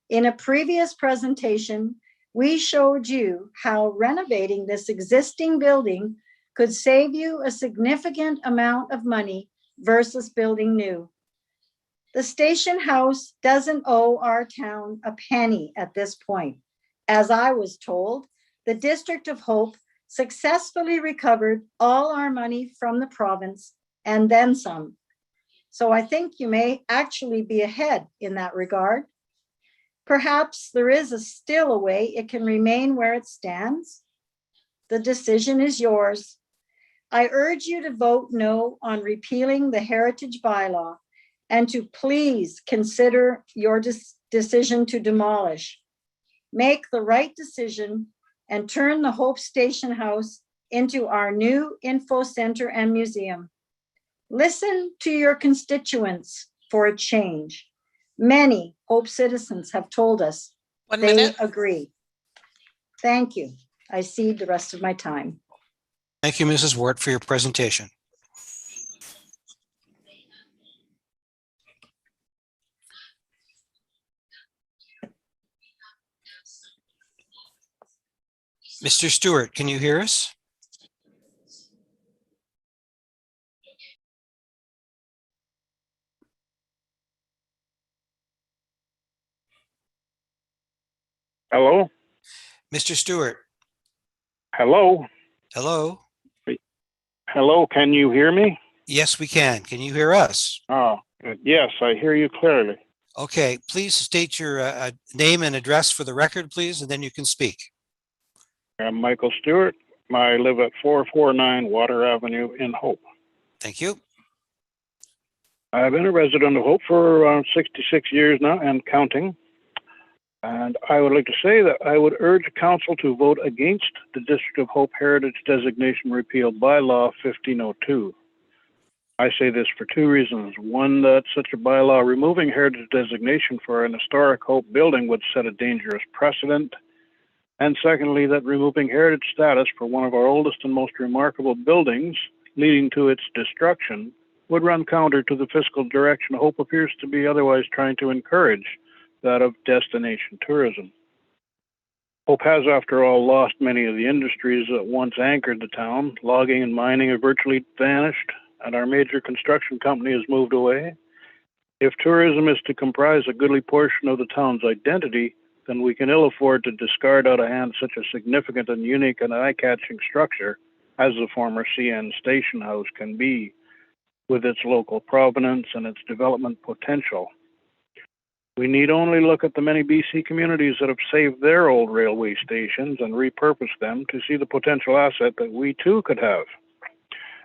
In a previous presentation, we showed you how renovating this existing building could save you a significant amount of money versus building new. The station house doesn't owe our town a penny at this point. As I was told, the District of Hope successfully recovered all our money from the province and then some. So I think you may actually be ahead in that regard. Perhaps there is still a way it can remain where it stands. The decision is yours. I urge you to vote no on repealing the heritage bylaw and to please consider your decision to demolish. Make the right decision and turn the Hope Station House into our new info center and museum. Listen to your constituents for a change. Many Hope citizens have told us they agree. Thank you. I cede the rest of my time. Thank you, Mrs. Wart, for your presentation. Mr. Stewart, can you hear us? Hello? Mr. Stewart. Hello? Hello? Hello, can you hear me? Yes, we can. Can you hear us? Oh, yes, I hear you clearly. Okay, please state your name and address for the record, please, and then you can speak. I'm Michael Stewart. I live at 449 Water Avenue in Hope. Thank you. I've been a resident of Hope for around 66 years now and counting. And I would like to say that I would urge council to vote against the District of Hope Heritage Designation Repeal Bylaw 1502. I say this for two reasons. One, that such a bylaw removing heritage designation for an historic Hope building would set a dangerous precedent. And secondly, that removing heritage status for one of our oldest and most remarkable buildings, leading to its destruction, would run counter to the fiscal direction Hope appears to be otherwise trying to encourage, that of destination tourism. Hope has, after all, lost many of the industries that once anchored the town. Logging and mining have virtually vanished, and our major construction company has moved away. If tourism is to comprise a goodly portion of the town's identity, then we can ill afford to discard out of hand such a significant and unique and eye-catching structure as the former CN Station House can be, with its local provenance and its development potential. We need only look at the many BC communities that have saved their old railway stations and repurposed them to see the potential asset that we too could have.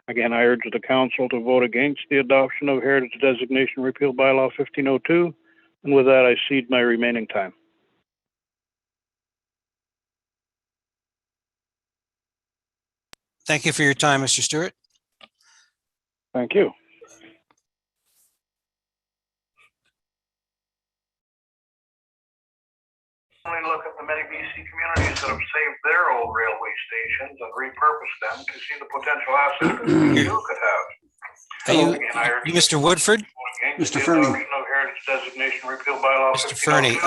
Again, I urge the council to vote against the adoption of Heritage Designation Repeal Bylaw 1502, and with that, I cede my remaining time. Thank you for your time, Mr. Stewart. Thank you. Only look at the many BC communities that have saved their old railway stations and repurposed them to see the potential asset that we too could have. Are you Mr. Woodford? Mr. Fernie. Mr. Fernie,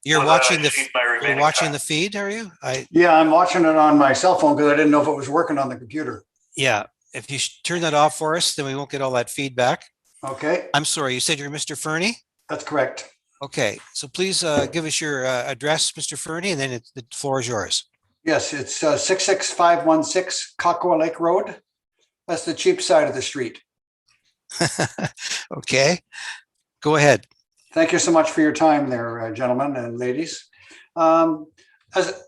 you're watching the feed, are you? Yeah, I'm watching it on my cell phone because I didn't know if it was working on the computer. Yeah, if you turn that off for us, then we won't get all that feedback. Okay. I'm sorry, you said you're Mr. Fernie? That's correct. Okay, so please give us your address, Mr. Fernie, and then the floor is yours. Yes, it's 66516 Kakwa Lake Road. That's the cheap side of the street. Okay, go ahead. Thank you so much for your time there, gentlemen and ladies. As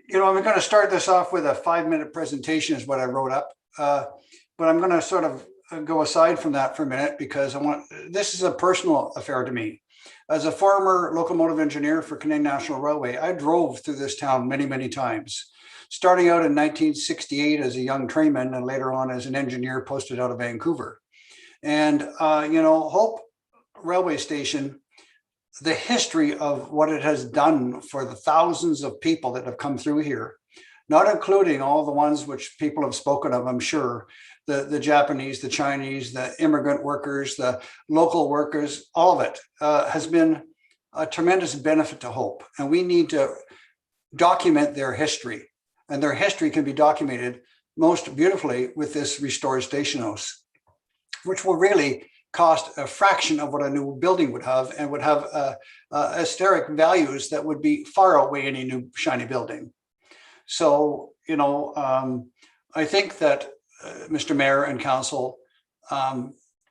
you know, I'm going to start this off with a 5-minute presentation is what I wrote up. But I'm going to sort of go aside from that for a minute because this is a personal affair to me. As a former locomotive engineer for Canadian National Railway, I drove through this town many, many times, starting out in 1968 as a young trainman and later on as an engineer posted out of Vancouver. And, you know, Hope Railway Station, the history of what it has done for the thousands of people that have come through here, not including all the ones which people have spoken of, I'm sure, the Japanese, the Chinese, the immigrant workers, the local workers, all of it has been a tremendous benefit to Hope. And we need to document their history. And their history can be documented most beautifully with this restored station house, which will really cost a fraction of what a new building would have and would have aesthetic values that would be far outweigh any new shiny building. So, you know, I think that Mr. Mayor and Council,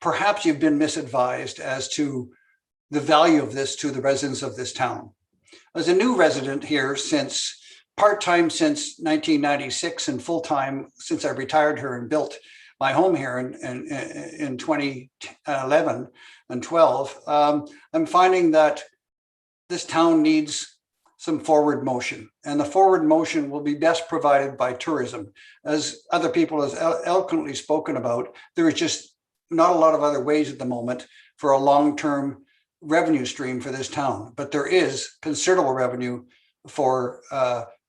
perhaps you've been misadvised as to the value of this to the residents of this town. As a new resident here since part-time since 1996 and full-time since I retired here and built my home here in 2011 and 12, I'm finding that this town needs some forward motion, and the forward motion will be best provided by tourism. As other people have eloquently spoken about, there is just not a lot of other ways at the moment for a long-term revenue stream for this town, but there is considerable revenue for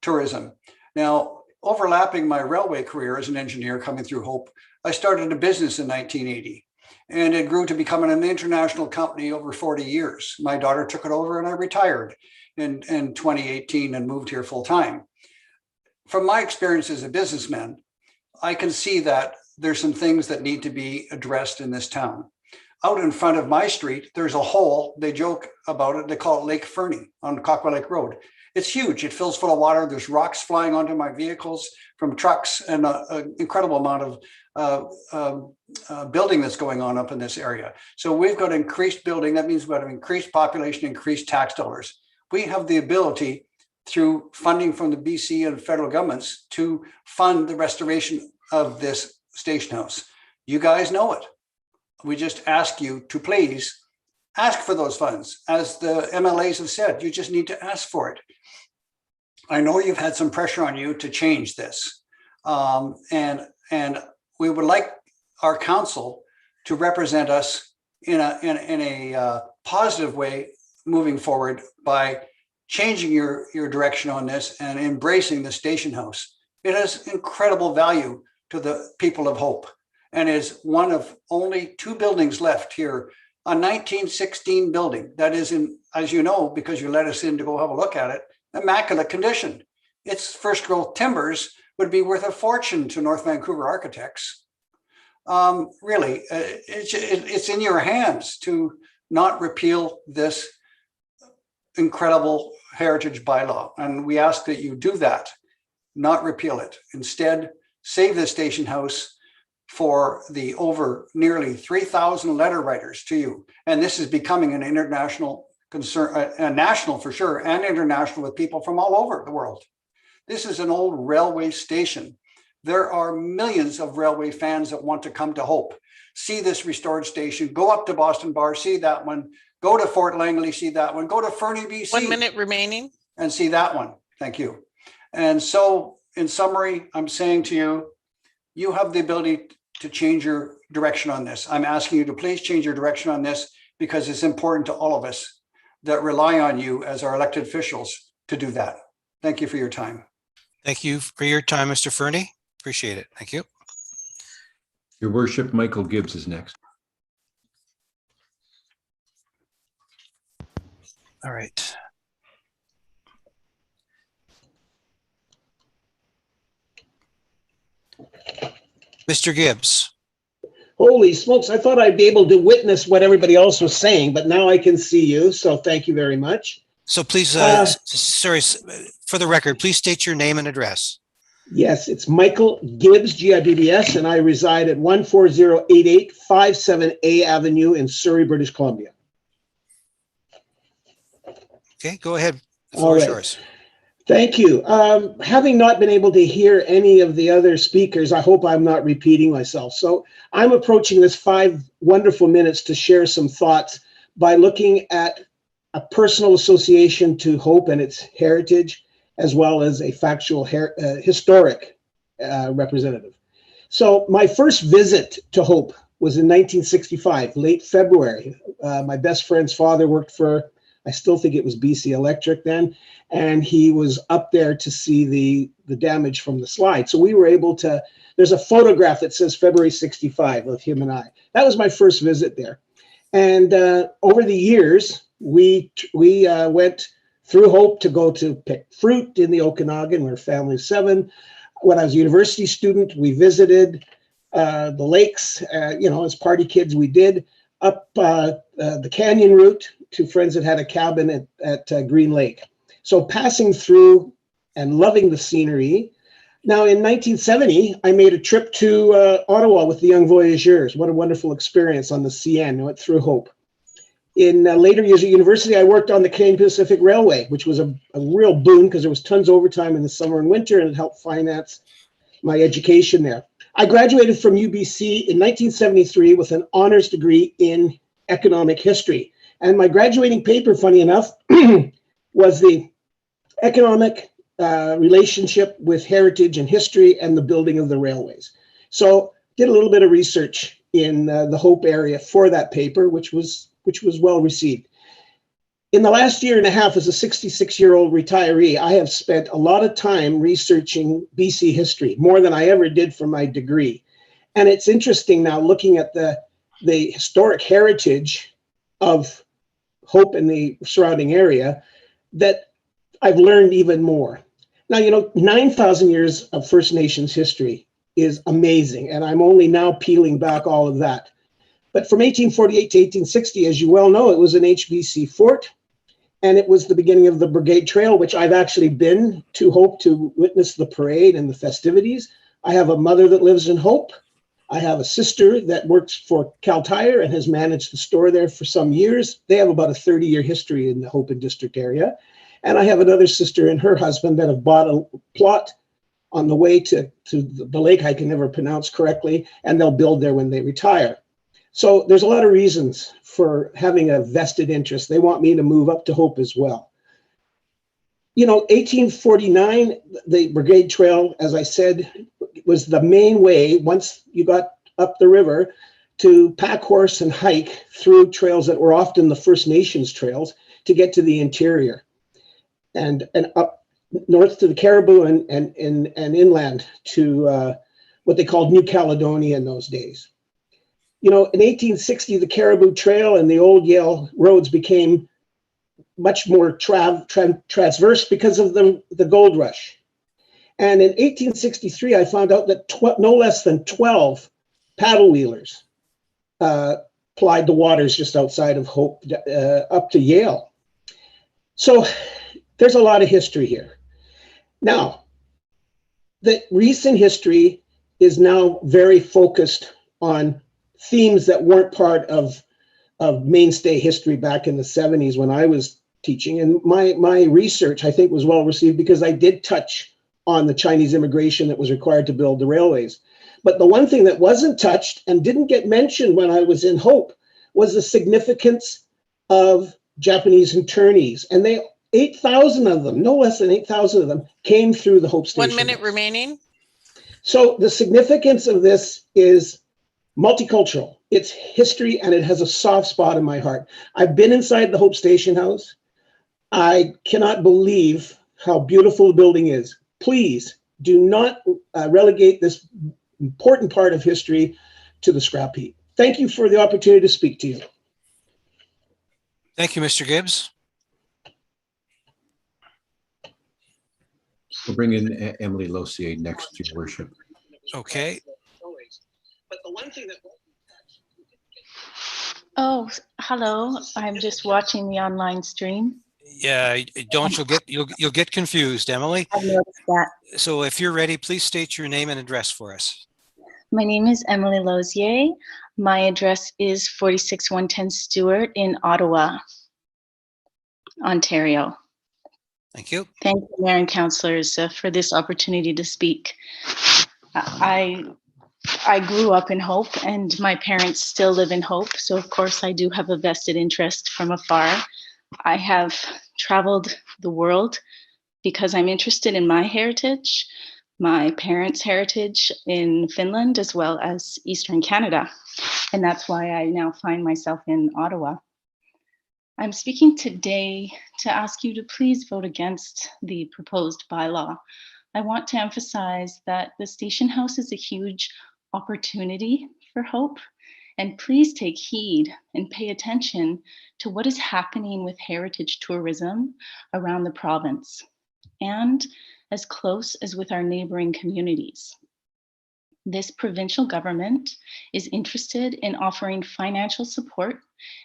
tourism. Now, overlapping my railway career as an engineer coming through Hope, I started a business in 1980, and it grew to becoming an international company over 40 years. My daughter took it over and I retired in 2018 and moved here full time. From my experience as a businessman, I can see that there's some things that need to be addressed in this town. Out in front of my street, there's a hole, they joke about it, they call it Lake Fernie on Kakwa Lake Road. It's huge, it fills full of water, there's rocks flying onto my vehicles from trucks and an incredible amount of building that's going on up in this area. So we've got increased building, that means we've got an increased population, increased tax dollars. We have the ability through funding from the BC and federal governments to fund the restoration of this station house. You guys know it. We just ask you to please ask for those funds. As the MLAs have said, you just need to ask for it. I know you've had some pressure on you to change this. And we would like our council to represent us in a positive way moving forward by changing your direction on this and embracing the station house. It has incredible value to the people of Hope and is one of only 2 buildings left here. A 1916 building that is in, as you know, because you let us in to go have a look at it, immaculate condition. Its first growth timbers would be worth a fortune to North Vancouver architects. Really, it's in your hands to not repeal this incredible heritage bylaw. And we ask that you do that, not repeal it. Instead, save the station house for the over nearly 3,000 letter writers to you. And this is becoming an international concern, national for sure, and international with people from all over the world. This is an old railway station. There are millions of railway fans that want to come to Hope, see this restored station, go up to Boston Bar, see that one, go to Fort Langley, see that one, go to Fernie, BC. 1 minute remaining. And see that one. Thank you. And so in summary, I'm saying to you, you have the ability to change your direction on this. I'm asking you to please change your direction on this because it's important to all of us that rely on you as our elected officials to do that. Thank you for your time. Thank you for your time, Mr. Fernie. Appreciate it. Thank you. Your worship, Michael Gibbs is next. All right. Mr. Gibbs. Holy smokes, I thought I'd be able to witness what everybody else was saying, but now I can see you, so thank you very much. So please, sorry, for the record, please state your name and address. Yes, it's Michael Gibbs, G-I-B-B-S, and I reside at 14088 57A Avenue in Surrey, British Columbia. Okay, go ahead. The floor is yours. Thank you. Having not been able to hear any of the other speakers, I hope I'm not repeating myself. So I'm approaching this 5 wonderful minutes to share some thoughts by looking at a personal association to Hope and its heritage, as well as a factual historic representative. So my first visit to Hope was in 1965, late February. My best friend's father worked for, I still think it was BC Electric then, and he was up there to see the damage from the slide. So we were able to, there's a photograph that says February 65 of him and I. That was my first visit there. And over the years, we went through Hope to go to pick fruit in the Okanagan. We're a family of 7. When I was a university student, we visited the lakes, as party kids we did, up the canyon route to friends that had a cabin at Green Lake. So passing through and loving the scenery. Now in 1970, I made a trip to Ottawa with the Young Voyageurs. What a wonderful experience on the CN. I went through Hope. In later years at university, I worked on the Canadian Pacific Railway, which was a real boon because there was tons of overtime in the summer and winter, and it helped finance my education there. I graduated from UBC in 1973 with an honors degree in economic history. And my graduating paper, funny enough, was the economic relationship with heritage and history and the building of the railways. So did a little bit of research in the Hope area for that paper, which was well received. In the last year and a half, as a 66-year-old retiree, I have spent a lot of time researching BC history, more than I ever did for my degree. And it's interesting now looking at the historic heritage of Hope in the surrounding area that I've learned even more. Now, 9,000 years of First Nations history is amazing, and I'm only now peeling back all of that. But from 1848 to 1860, as you well know, it was an HBC fort, and it was the beginning of the Brigade Trail, which I've actually been to Hope to witness the parade and the festivities. I have a mother that lives in Hope. I have a sister that works for Cal Tire and has managed the store there for some years. They have about a 30-year history in the Hope and District area. And I have another sister and her husband that have bought a plot on the way to the lake I can never pronounce correctly, and they'll build there when they retire. So there's a lot of reasons for having a vested interest. They want me to move up to Hope as well. 1849, the Brigade Trail, as I said, was the main way. Once you got up the river to pack horse and hike through trails that were often the First Nations trails to get to the interior and up north to the Caribou and inland to what they called New Caledonia in those days. You know, in 1860, the Caribou Trail and the old Yale roads became much more transverse because of the gold rush. And in 1863, I found out that no less than 12 paddle wheelers plied the waters just outside of Hope up to Yale. So there's a lot of history here. Now, the recent history is now very focused on themes that weren't part of mainstay history back in the 70s when I was teaching. And my research, I think, was well received because I did touch on the Chinese immigration that was required to build the railways. But the one thing that wasn't touched and didn't get mentioned when I was in Hope was the significance of Japanese internees. And 8,000 of them, no less than 8,000 of them, came through the Hope Station. 1 minute remaining. So the significance of this is multicultural. It's history, and it has a soft spot in my heart. I've been inside the Hope Station House. I cannot believe how beautiful the building is. Please do not relegate this important part of history to the scrap heap. Thank you for the opportunity to speak to you. Thank you, Mr. Gibbs. We'll bring in Emily Losier next, Your Worship. Okay. But the one thing that Oh, hello. I'm just watching the online stream. Yeah, you'll get confused, Emily. I noticed that. So if you're ready, please state your name and address for us. My name is Emily Losier. My address is 46110 Stewart in Ottawa, Ontario. Thank you. Thank you, Mayor and Councillors, for this opportunity to speak. I grew up in Hope, and my parents still live in Hope. So of course I do have a vested interest from afar. I have traveled the world because I'm interested in my heritage, my parents' heritage in Finland, as well as Eastern Canada. And that's why I now find myself in Ottawa. I'm speaking today to ask you to please vote against the proposed bylaw. I want to emphasize that the station house is a huge opportunity for Hope, and please take heed and pay attention to what is happening with heritage tourism around the province and as close as with our neighboring communities. This provincial government is interested in offering financial support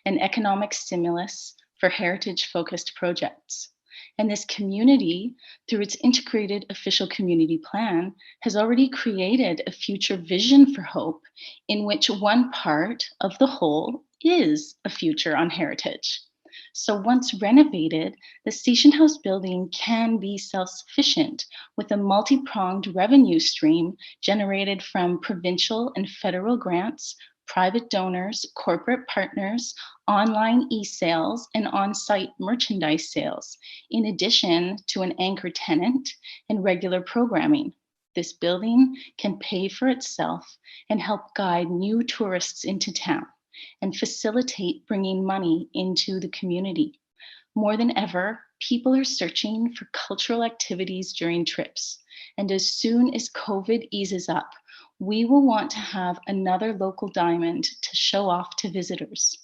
and economic stimulus for heritage-focused projects. And this community, through its integrated official community plan, has already created a future vision for Hope in which one part of the whole is a future on heritage. So once renovated, the Station House building can be self-sufficient with a multi-pronged revenue stream generated from provincial and federal grants, private donors, corporate partners, online e-sales, and on-site merchandise sales, in addition to an anchor tenant and regular programming. This building can pay for itself and help guide new tourists into town and facilitate bringing money into the community. More than ever, people are searching for cultural activities during trips. And as soon as COVID eases up, we will want to have another local diamond to show off to visitors.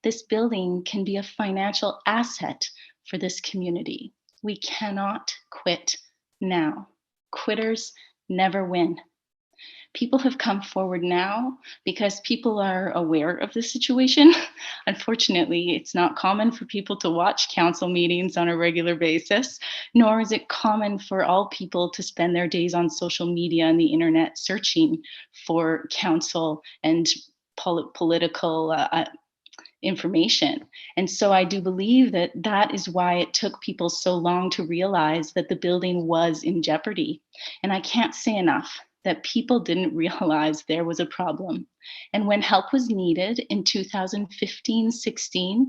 This building can be a financial asset for this community. We cannot quit now. Quitters never win. People have come forward now because people are aware of the situation. Unfortunately, it's not common for people to watch council meetings on a regular basis, nor is it common for all people to spend their days on social media and the internet searching for council and political information. And so I do believe that that is why it took people so long to realize that the building was in jeopardy. And I can't say enough that people didn't realize there was a problem. And when help was needed in 2015-16,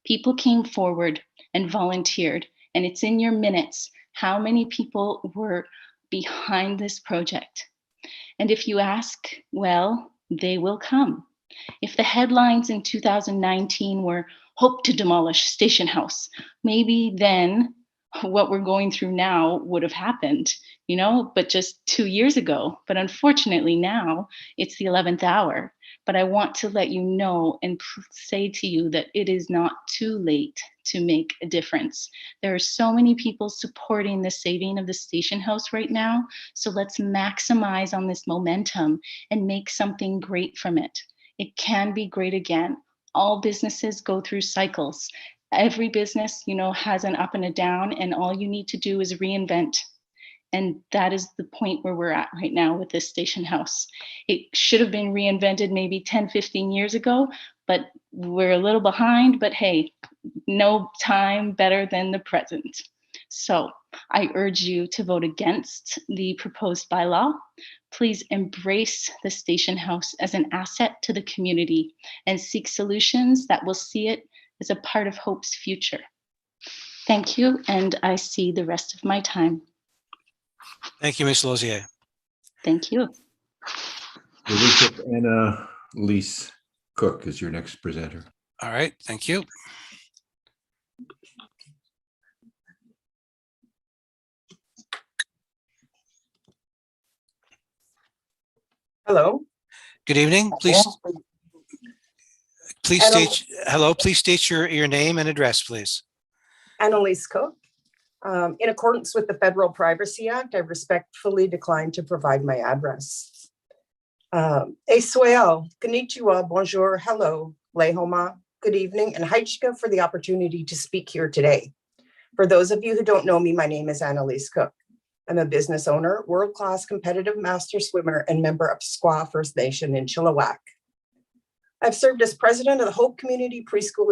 people came forward and volunteered. And it's in your minutes how many people were behind this project. And if you ask, well, they will come. If the headlines in 2019 were "Hope to demolish Station House," maybe then what we're going through now would have happened, but just 2 years ago. But unfortunately now it's the 11th hour. But I want to let you know and say to you that it is not too late to make a difference. There are so many people supporting the saving of the Station House right now. So let's maximize on this momentum and make something great from it. It can be great again. All businesses go through cycles. Every business, has an up and a down, and all you need to do is reinvent. And that is the point where we're at right now with this Station House. It should have been reinvented maybe 10, 15 years ago, but we're a little behind. But hey, no time better than the present. So I urge you to vote against the proposed bylaw. Please embrace the Station House as an asset to the community and seek solutions that will see it as a part of Hope's future. Thank you, and I see the rest of my time. Thank you, Ms. Lozier. Thank you. Your worship, Annalise Cook is your next presenter. All right, thank you. Hello. Good evening. Please state hello. Please state your name and address, please. Annalise Cook. In accordance with the Federal Privacy Act, I respectfully decline to provide my address. Esuel, konnichiwa, bonjour, hello, lehoma, good evening, and haichika for the opportunity to speak here today. For those of you who don't know me, my name is Annalise Cook. I'm a business owner, world-class competitive master swimmer, and member of Squaw First Nation in Chilliwack. I've served as president of the Hope Community Preschool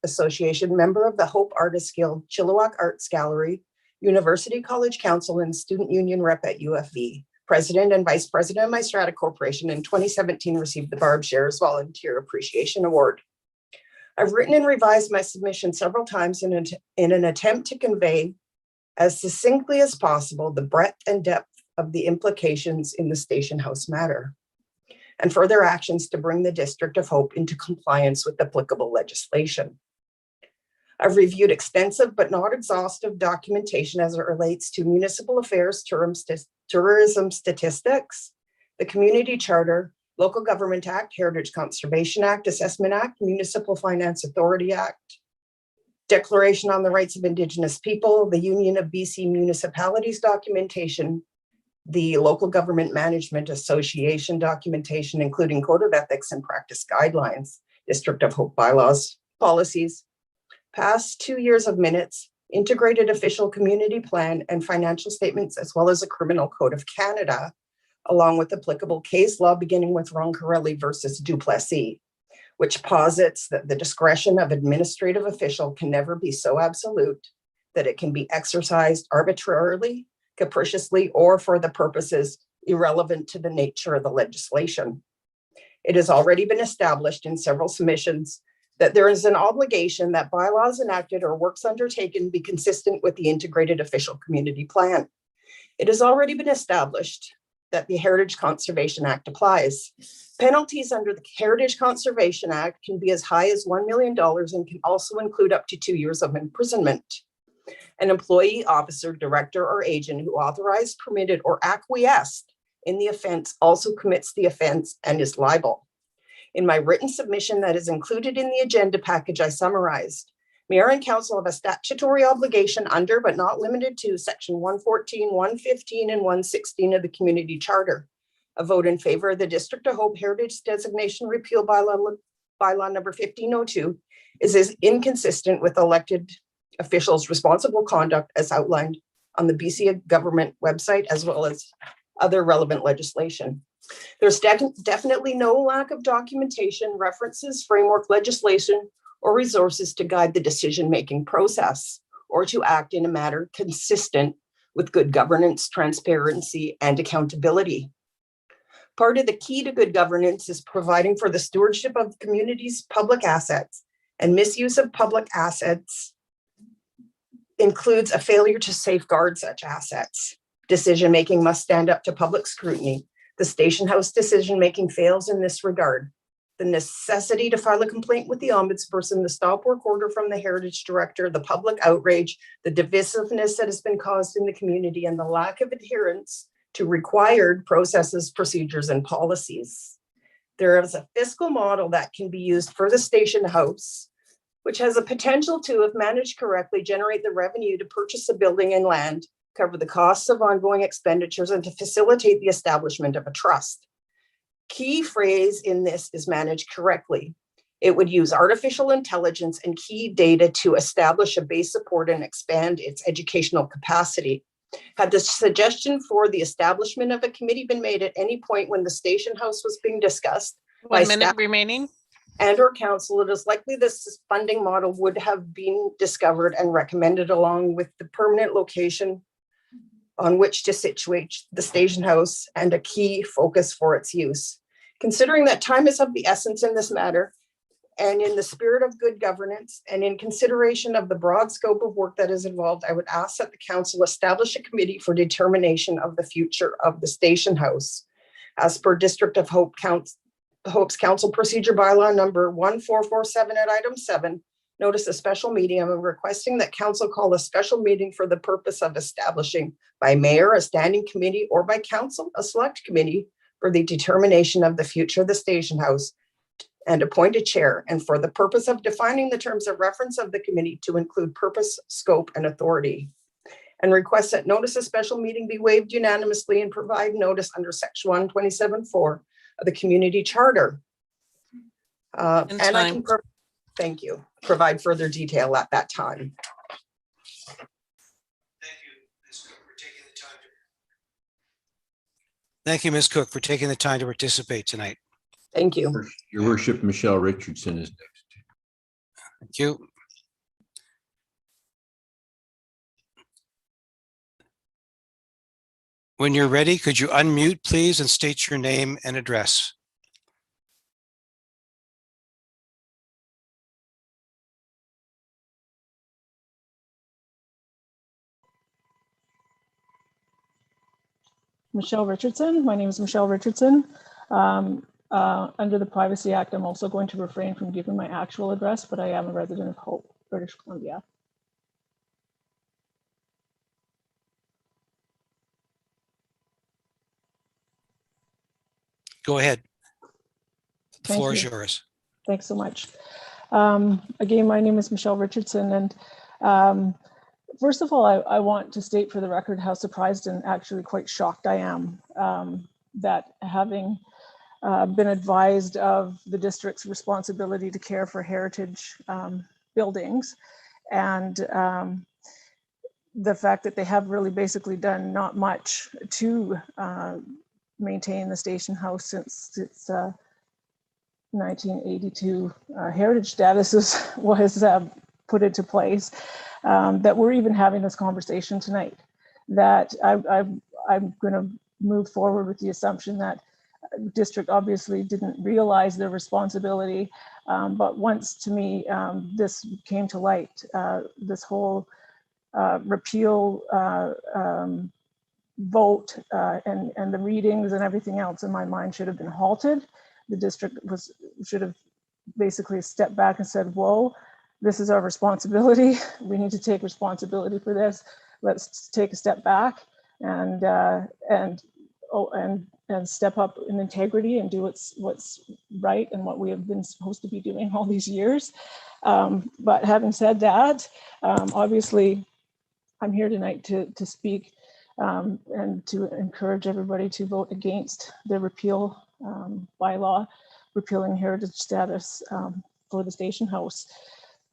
Association, member of the Hope Artists Guild, Chilliwack Arts Gallery, University College Council, and Student Union Rep at UFV. President and Vice President of My Strata Corporation in 2017 received the Barb Shares Volunteer Appreciation Award. I've written and revised my submission several times in an attempt to convey as succinctly as possible the breadth and depth of the implications in the Station House matter, and further actions to bring the District of Hope into compliance with applicable legislation. I've reviewed extensive but not exhaustive documentation as it relates to municipal affairs, tourism statistics, the Community Charter, Local Government Act, Heritage Conservation Act, Assessment Act, Municipal Finance Authority Act, Declaration on the Rights of Indigenous People, the Union of BC Municipalities documentation, the Local Government Management Association documentation, including Code of Ethics and Practice Guidelines, District of Hope bylaws, policies, past 2 years of minutes, integrated official community plan and financial statements, as well as a Criminal Code of Canada, along with applicable case law, beginning with Roncarelli versus Duplessis, which posits that the discretion of administrative official can never be so absolute that it can be exercised arbitrarily, capriciously, or for the purposes irrelevant to the nature of the legislation. It has already been established in several submissions that there is an obligation that bylaws enacted or works undertaken be consistent with the integrated official community plan. It has already been established that the Heritage Conservation Act applies. Penalties under the Heritage Conservation Act can be as high as $1 million and can also include up to 2 years of imprisonment. An employee, officer, director, or agent who authorized, permitted, or acquiesced in the offense also commits the offense and is liable. In my written submission that is included in the agenda package I summarized, Mayor and Council have a statutory obligation under, but not limited to, Section 114, 115, and 116 of the Community Charter. A vote in favor of the District of Hope Heritage Designation Repeal Bylaw number 1502 is inconsistent with elected officials' responsible conduct as outlined on the BC government website, as well as other relevant legislation. There's definitely no lack of documentation, references, framework legislation, or resources to guide the decision-making process or to act in a manner consistent with good governance, transparency, and accountability. Part of the key to good governance is providing for the stewardship of the community's public assets, and misuse of public assets includes a failure to safeguard such assets. Decision-making must stand up to public scrutiny, The station house decision-making fails in this regard. The necessity to file a complaint with the ombudsperson, the stop work order from the heritage director, the public outrage, the divisiveness that has been caused in the community, and the lack of adherence to required processes, procedures, and policies. There is a fiscal model that can be used for the station house, which has a potential to, if managed correctly, generate the revenue to purchase a building and land, cover the costs of ongoing expenditures, and to facilitate the establishment of a trust. Key phrase in this is managed correctly. It would use artificial intelligence and key data to establish a base support and expand its educational capacity. Had the suggestion for the establishment of a committee been made at any point when the station house was being discussed? 1 minute remaining. And or council, it is likely this funding model would have been discovered and recommended along with the permanent location on which to situate the station house and a key focus for its use. Considering that time is of the essence in this matter, and in the spirit of good governance, and in consideration of the broad scope of work that is involved, I would ask that the council establish a committee for determination of the future of the station house. As per District of Hope's Council Procedure Bylaw number 1447 at item 7, notice a special meeting. I'm requesting that council call a special meeting for the purpose of establishing by mayor a standing committee or by council a select committee for the determination of the future of the station house and appoint a chair, and for the purpose of defining the terms of reference of the committee to include purpose, scope, and authority. And request that notice of special meeting be waived unanimously and provide notice under section 127.4 of the community charter. And I can, thank you, provide further detail at that time. Thank you, Ms. Cook, for taking the time to participate tonight. Thank you. Your worship, Michelle Richardson is next. Thank you. When you're ready, could you unmute, please, and state your name and address? Michelle Richardson. My name is Michelle Richardson. Under the Privacy Act, I'm also going to refrain from giving my actual address, but I am a resident of Hope, British Columbia. Go ahead. The floor is you. yours. Thanks so much. Again, my name is Michelle Richardson, and first of all, I want to state for the record how surprised and actually quite shocked I am that having been advised of the district's responsibility to care for heritage buildings, and the fact that they have really basically done not much to maintain the station house since its 1982 heritage status was put into place, that we're even having this conversation tonight. That I'm going to move forward with the assumption that district obviously didn't realize their responsibility, but once to me this came to light, this whole repeal vote and the readings and everything else in my mind should have been halted. The district should have basically stepped back and said, whoa, this is our responsibility. We need to take responsibility for this. Let's take a step back and step up in integrity and do what's right and what we have been supposed to be doing all these years. But having said that, obviously I'm here tonight to speak and to encourage everybody to vote against the repeal bylaw, repealing heritage status for the station house.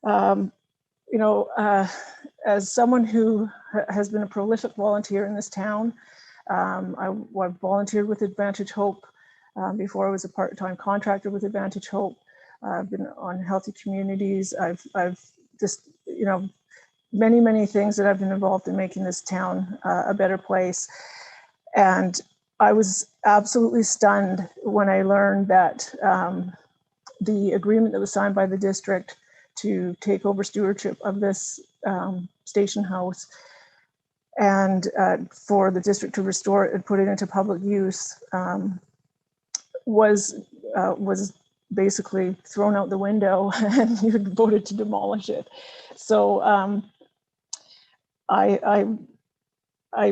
You know, as someone who has been a prolific volunteer in this town, I volunteered with Advantage Hope before I was a part-time contractor with Advantage Hope. I've been on Healthy Communities. I've just, you know, many things that I've been involved in making this town a better place. And I was absolutely stunned when I learned that the agreement that was signed by the district to take over stewardship of this station house and for the district to restore it and put it into public use was basically thrown out the window, and you voted to demolish it. So I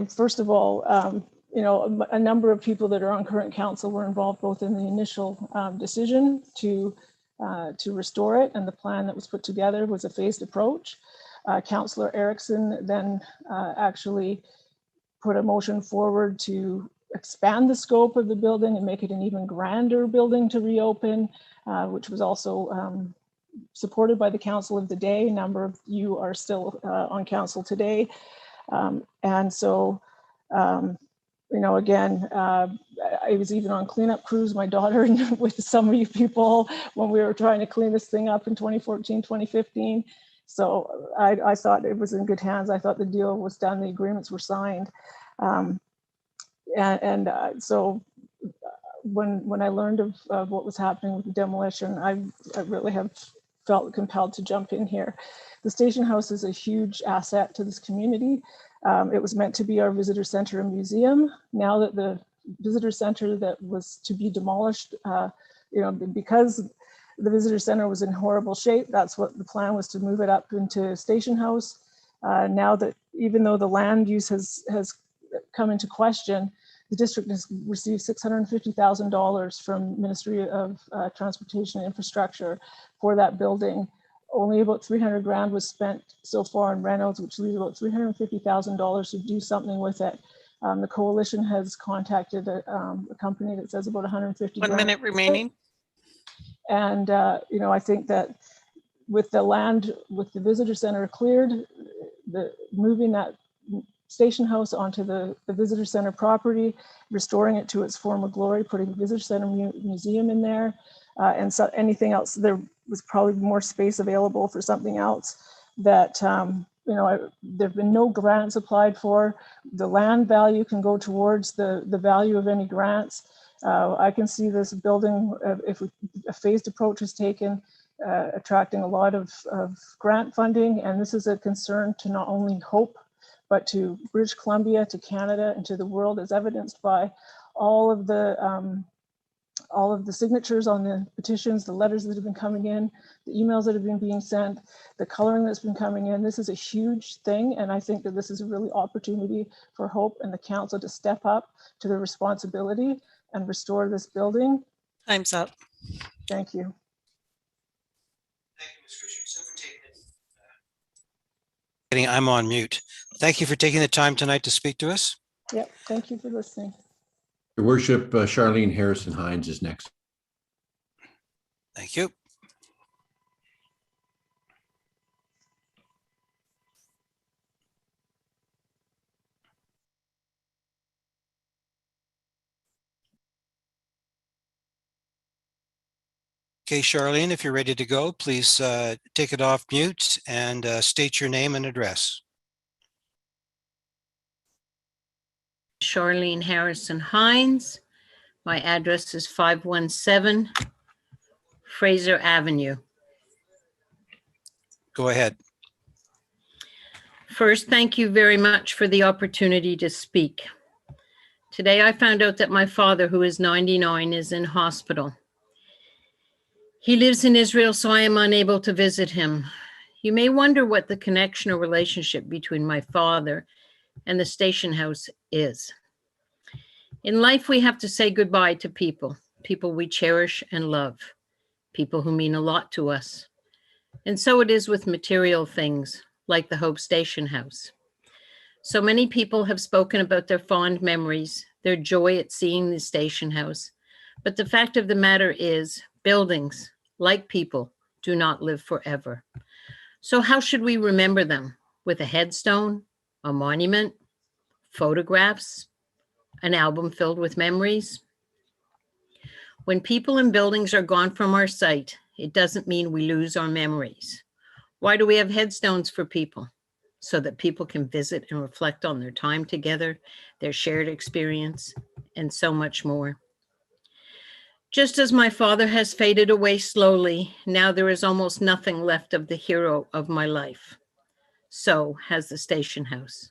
first of all, you know, a number of people that are on current council were involved both in the initial decision to restore it, and the plan that was put together was a phased approach. Councillor Erickson then actually put a motion forward to expand the scope of the building and make it an even grander building to reopen, which was also supported by the council of the day. A number of you are still on council today. And so, you know, again, I was even on cleanup crews, my daughter and with some of you people, when we were trying to clean this thing up in 2014, 2015. So I thought it was in good hands. I thought the deal was done, the agreements were signed. So when I learned of what was happening with the demolition, I really have felt compelled to jump in here. The station house is a huge asset to this community. It was meant to be our visitor center and museum. Now that the visitor center that was to be demolished, you know, because the visitor center was in horrible shape, that's what the plan was, to move it up into station house. Now that, even though the land use has come into question, the district has received $650,000 from Ministry of Transportation and Infrastructure for that building. Only about 300 grand was spent so far in rentals, which leaves about $350,000 to do something with it. The coalition has contacted a company that says about 150 1 minute remaining. And, you know, I think that with the land, with the visitor center cleared, moving that station house onto the visitor center property, restoring it to its former glory, putting the visitor center museum in there, and so anything else, there was probably more space available for something else that, you know, there've been no grants applied for. The land value can go towards the value of any grants. I can see this building, if a phased approach is taken, attracting a lot of grant funding. And this is a concern to not only Hope, but to British Columbia, to Canada, and to the world, as evidenced by all of the signatures on the petitions, the letters that have been coming in, the emails that have been being sent, the coloring that's been coming in. This is a huge thing. And I think that this is a really opportunity for Hope and the council to step up to their responsibility and restore this building. Time's up. Thank you. I'm on mute. Thank you for taking the time tonight to speak to us. Yep, thank you for listening. Your Worship, Charlene Harrison Hines is next. Thank you. Okay, Charlene, if you're ready to go, please take it off mute and state your name and address. Charlene Harrison Hines. My address is 517 Fraser Avenue. Go ahead. First, thank you very much for the opportunity to speak. Today, I found out that my father, who is 99, is in hospital. He lives in Israel, so I am unable to visit him. You may wonder what the connection or relationship between my father and the station house is. In life, we have to say goodbye to people we cherish and love, people who mean a lot to us. And so it is with material things like the Hope Station House. So many people have spoken about their fond memories, their joy at seeing the station house. But the fact of the matter is, buildings, like people, do not live forever. So how should we remember them? With a headstone, a monument, photographs, an album filled with memories? When people and buildings are gone from our sight, it doesn't mean we lose our memories. Why do we have headstones for people? So that people can visit and reflect on their time together, their shared experience, and so much more. Just as my father has faded away slowly, now there is almost nothing left of the hero of my life. So has the station house.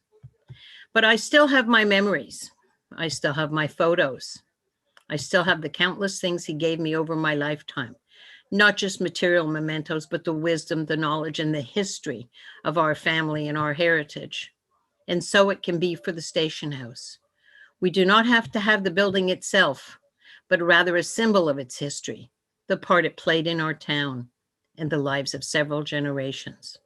But I still have my memories. I still have my photos. I still have the countless things he gave me over my lifetime. Not just material mementos, but the wisdom, the knowledge, and the history of our family and our heritage. And so it can be for the station house. We do not have to have the building itself, but rather a symbol of its history, the part it played in our town and the lives of several generations.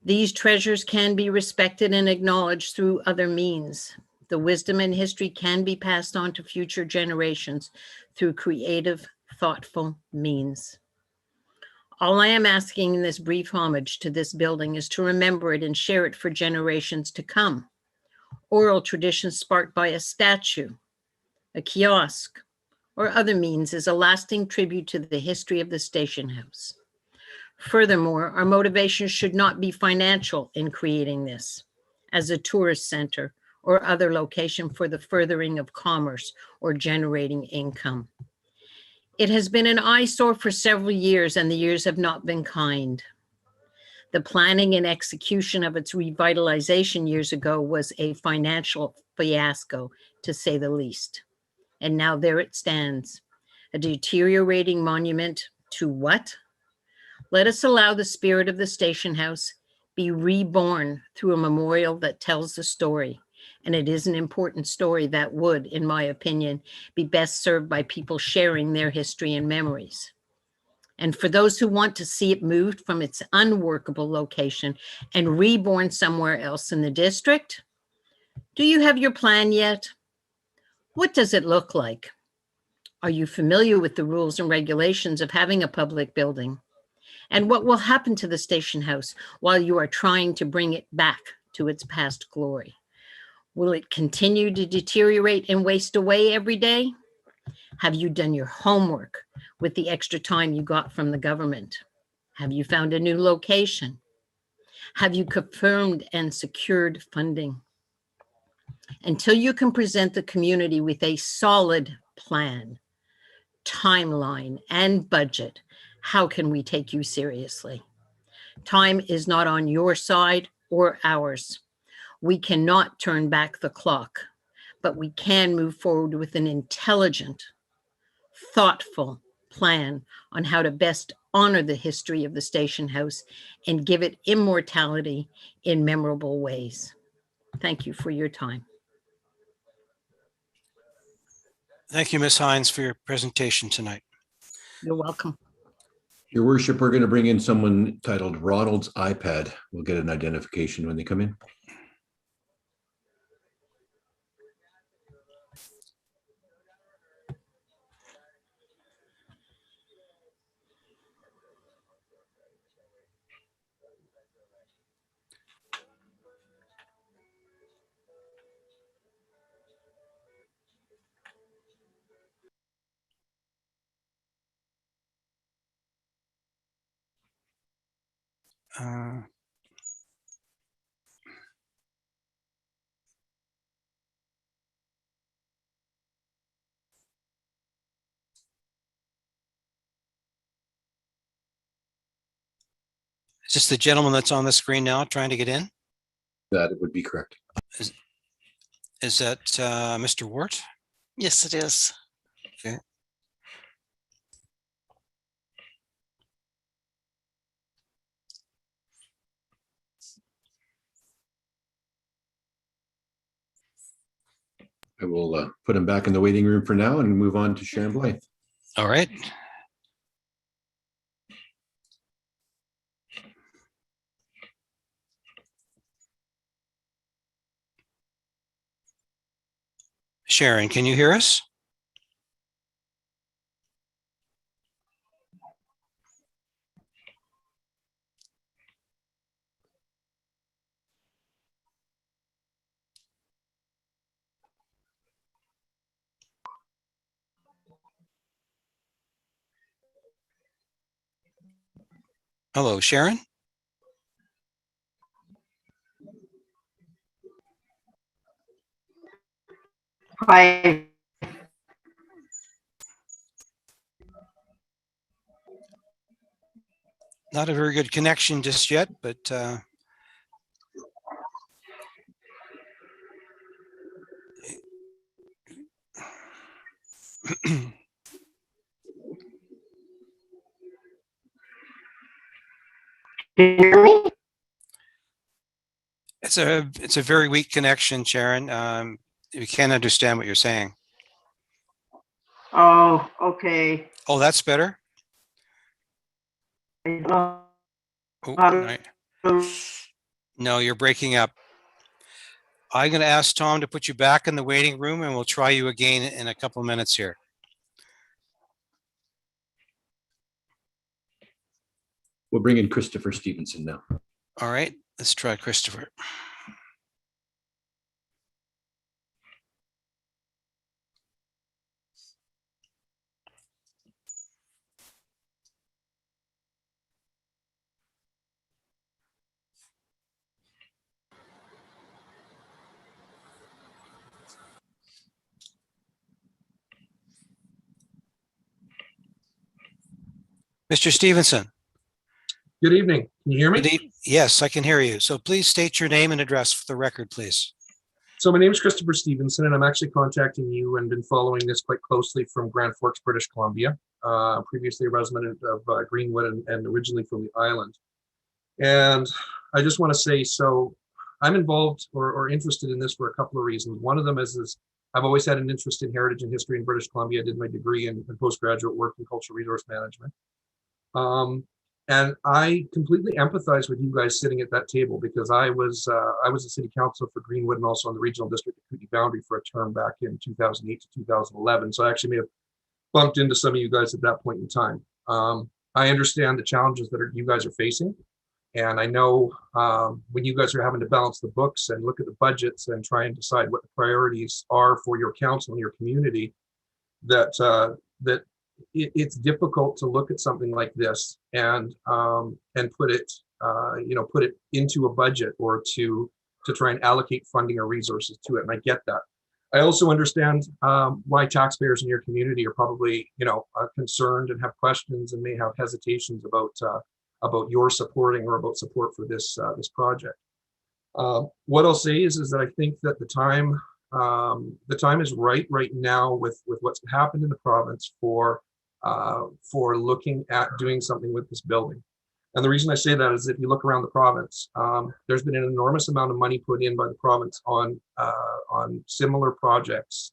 These treasures can be respected and acknowledged through other means. The wisdom and history can be passed on to future generations through creative, thoughtful means. All I am asking in this brief homage to this building is to remember it and share it for generations to come. Oral traditions sparked by a statue, a kiosk, or other means is a lasting tribute to the history of the station house. Furthermore, our motivation should not be financial in creating this as a tourist center or other location for the furthering of commerce or generating income. It has been an eyesore for several years, and the years have not been kind. The planning and execution of its revitalization years ago was a financial fiasco, to say the least. And now there it stands, a deteriorating monument to what? Let us allow the spirit of the station house be reborn through a memorial that tells the story. And it is an important story that would, in my opinion, be best served by people sharing their history and memories. And for those who want to see it moved from its unworkable location and reborn somewhere else in the district, do you have your plan yet? What does it look like? Are you familiar with the rules and regulations of having a public building? And what will happen to the station house while you are trying to bring it back to its past glory? Will it continue to deteriorate and waste away every day? Have you done your homework with the extra time you got from the government? Have you found a new location? Have you confirmed and secured funding? Until you can present the community with a solid plan, timeline, and budget, how can we take you seriously? Time is not on your side or ours. We cannot turn back the clock, but we can move forward with an intelligent, thoughtful plan on how to best honor the history of the station house and give it immortality in memorable ways. Thank you for your time. Thank you, Ms. Hines, for your presentation tonight. You're welcome. Your worship, we're going to bring in someone titled Ronald's iPad. We'll get an identification when they come in. Is this the gentleman that's on the screen now trying to get in? That would be correct. Is that Mr. Wart? Yes, it is. Okay. I will put him back in the waiting room for now and move on to Sharon Blythe. All right. Sharon, can you hear us? Hello, Sharon? Hi. Not a very good connection just yet, but It's a very weak connection, Sharon. We can't understand what you're saying. Oh, okay. Oh, that's better. Oh, right. No, you're breaking up. I'm going to ask Tom to put you back in the waiting room, and we'll try you again in a couple of minutes here. We'll bring in Christopher Stevenson now. All right, let's try Christopher. Mr. Stevenson. Good evening. Can you hear me? Yes, I can hear you. So please state your name and address for the record, please. So my name is Christopher Stevenson, and I'm actually contacting you and been following this quite closely from Grand Forks, British Columbia, previously a resident of Greenwood and originally from the island. And I just want to say, so I'm involved or interested in this for a couple of reasons. One of them is I've always had an interest in heritage and history in British Columbia. I did my degree in postgraduate work in cultural resource management. And I completely empathize with you guys sitting at that table, because I was a city council for Greenwood and also on the regional district of Kootenay Boundary for a term back in 2008 to 2011. So I actually may have bumped into some of you guys at that point in time. I understand the challenges that you guys are facing. And I know when you guys are having to balance the books and look at the budgets and try and decide what the priorities are for your council and your community, that it's difficult to look at something like this and put it into a budget or to try and allocate funding or resources to it. And I get that. I also understand why taxpayers in your community are probably concerned and have questions and may have hesitations about your supporting or about support for this project. What I'll say is that I think that the time is right now with what's happened in the province for looking at doing something with this building. And the reason I say that is if you look around the province, there's been an enormous amount of money put in by the province on similar projects.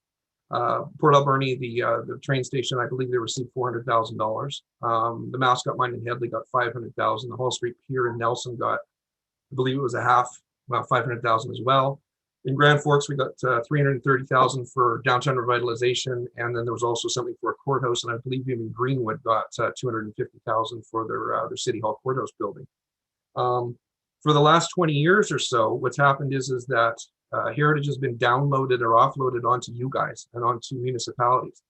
Port Alberni, the train station, I believe they received $400,000. The Mascot Mine in Headley got $500,000. The Hall Street Pier in Nelson got, I believe it was $500,000 as well. In Grand Forks, we got $330,000 for downtown revitalization, and then there was also something for a courthouse, and I believe even Greenwood got $250,000 for their City Hall courthouse building. For the last 20 years or so, what's happened is that heritage has been downloaded or offloaded onto you guys and onto municipalities,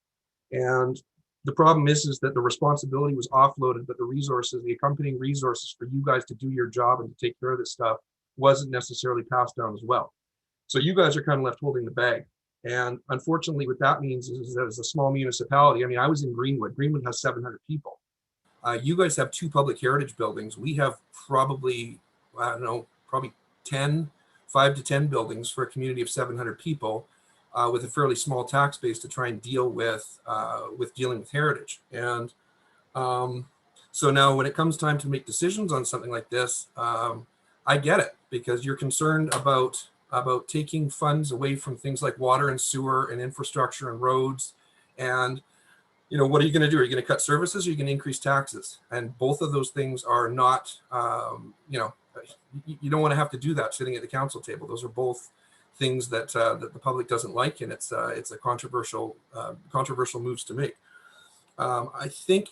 and the problem is that the responsibility was offloaded, but the resources, the accompanying resources for you guys to do your job and to take care of this stuff wasn't necessarily passed down as well. So you guys are kind of left holding the bag. And unfortunately, what that means is that as a small municipality, I mean, I was in Greenwood. Greenwood has 700 people. You guys have 2 public heritage buildings. We have probably, I don't know, probably 5 to 10 buildings for a community of 700 people with a fairly small tax base to try and deal with dealing with heritage. And so now when it comes time to make decisions on something like this, I get it, because you're concerned about taking funds away from things like water and sewer and infrastructure and roads. And, what are you going to do? Are you going to cut services? Or are you going to increase taxes? And both of those things are not, you don't want to have to do that sitting at the council table. Those are both things that the public doesn't like, and it's a controversial moves to make. I think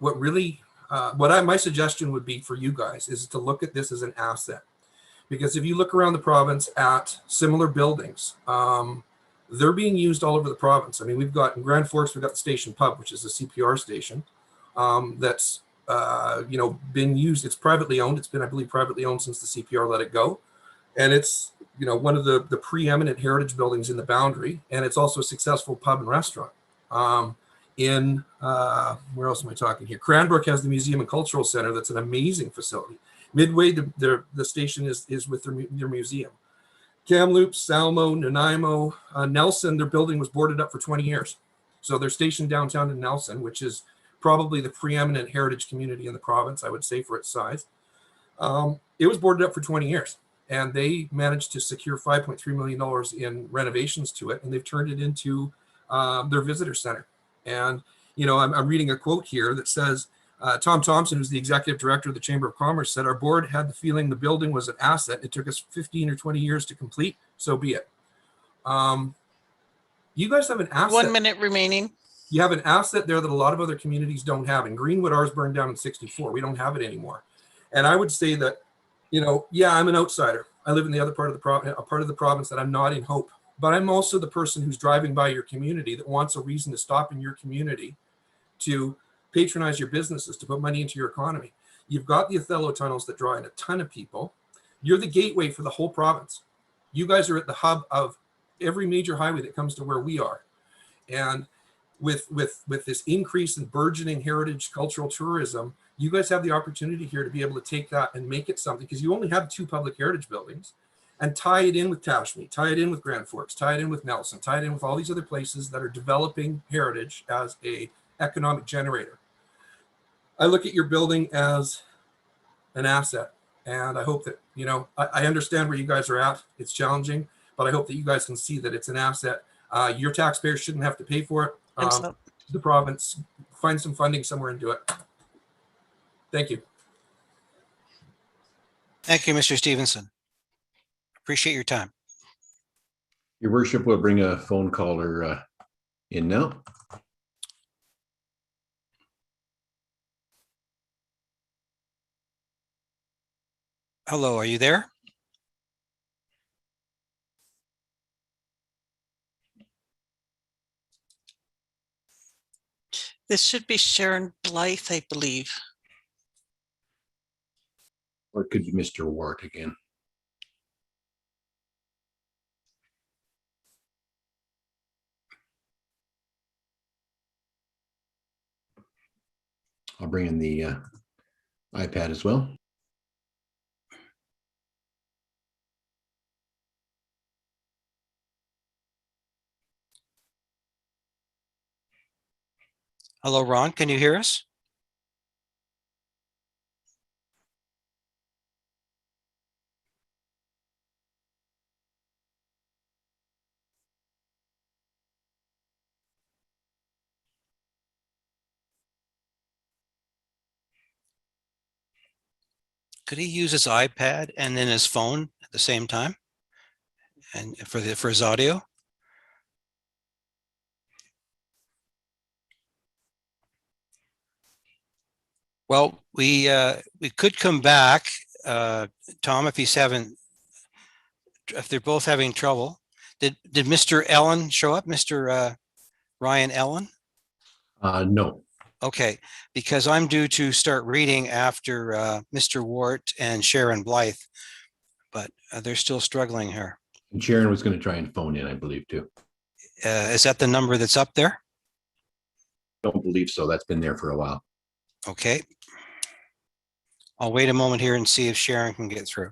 my suggestion would be for you guys is to look at this as an asset. Because if you look around the province at similar buildings, they're being used all over the province. I mean, we've got in Grand Forks, we've got the Station Pub, which is a CPR station that's been used. It's privately owned. It's been, I believe, privately owned since the CPR let it go, and it's one of the preeminent heritage buildings in the Boundary, and it's also a successful pub and restaurant. Where else am I talking here? Cranbrook has the Museum and Cultural Center. That's an amazing facility. Midway, the station is with their museum. Kamloops, Salmo, Nanaimo, Nelson, their building was boarded up for 20 years. So they're stationed downtown in Nelson, which is probably the preeminent heritage community in the province, I would say, for its size. It was boarded up for 20 years, and they managed to secure $5.3 million in renovations to it, and they've turned it into their visitor center. And, you know, I'm reading a quote here that says, Tom Thompson, who's the executive director of the Chamber of Commerce, said, "Our board had the feeling the building was an asset. It took us 15 or 20 years to complete, so be it." You guys have an asset. 1 minute remaining. You have an asset there that a lot of other communities don't have. In Greenwood, ours burned down in '64. We don't have it anymore. And I would say that, you know, yeah, I'm an outsider. I live in the other part of the province that I'm not in Hope. But I'm also the person who's driving by your community that wants a reason to stop in your community to patronize your businesses, to put money into your economy. You've got the Othello tunnels that draw in a ton of people. You're the gateway for the whole province. You guys are at the hub of every major highway that comes to where we are. And with this increase in burgeoning heritage cultural tourism, you guys have the opportunity here to be able to take that and make it something, because you only have 2 public heritage buildings, and tie it in with Tashmead, tie it in with Grand Forks, tie it in with Nelson, tie it in with all these other places that are developing heritage as a economic generator. I look at your building as an asset, and I hope that, you know, I understand where you guys are at. It's challenging, but I hope that you guys can see that it's an asset. Your taxpayers shouldn't have to pay for it. The province, find some funding somewhere and do it. Thank you. Thank you, Mr. Stevenson. Appreciate your time. Your worship, will bring a phone caller in now. Hello, are you there? This should be Sharon Blythe, I believe. Or it could be Mr. Wart again. I'll bring in the iPad as well. Hello, Ron, can you hear us? Could he use his iPad and then his phone at the same time? And for his audio? Well, we could come back, Tom, if they're both having trouble. Did Mr. Ellen show up, Mr. Ryan Ellen? No. Okay, because I'm due to start reading after Mr. Wart and Sharon Blythe, but they're still struggling here. And Sharon was going to try and phone in, I believe, too. Is that the number that's up there? Don't believe so. That's been there for a while. Okay. I'll wait a moment here and see if Sharon can get through.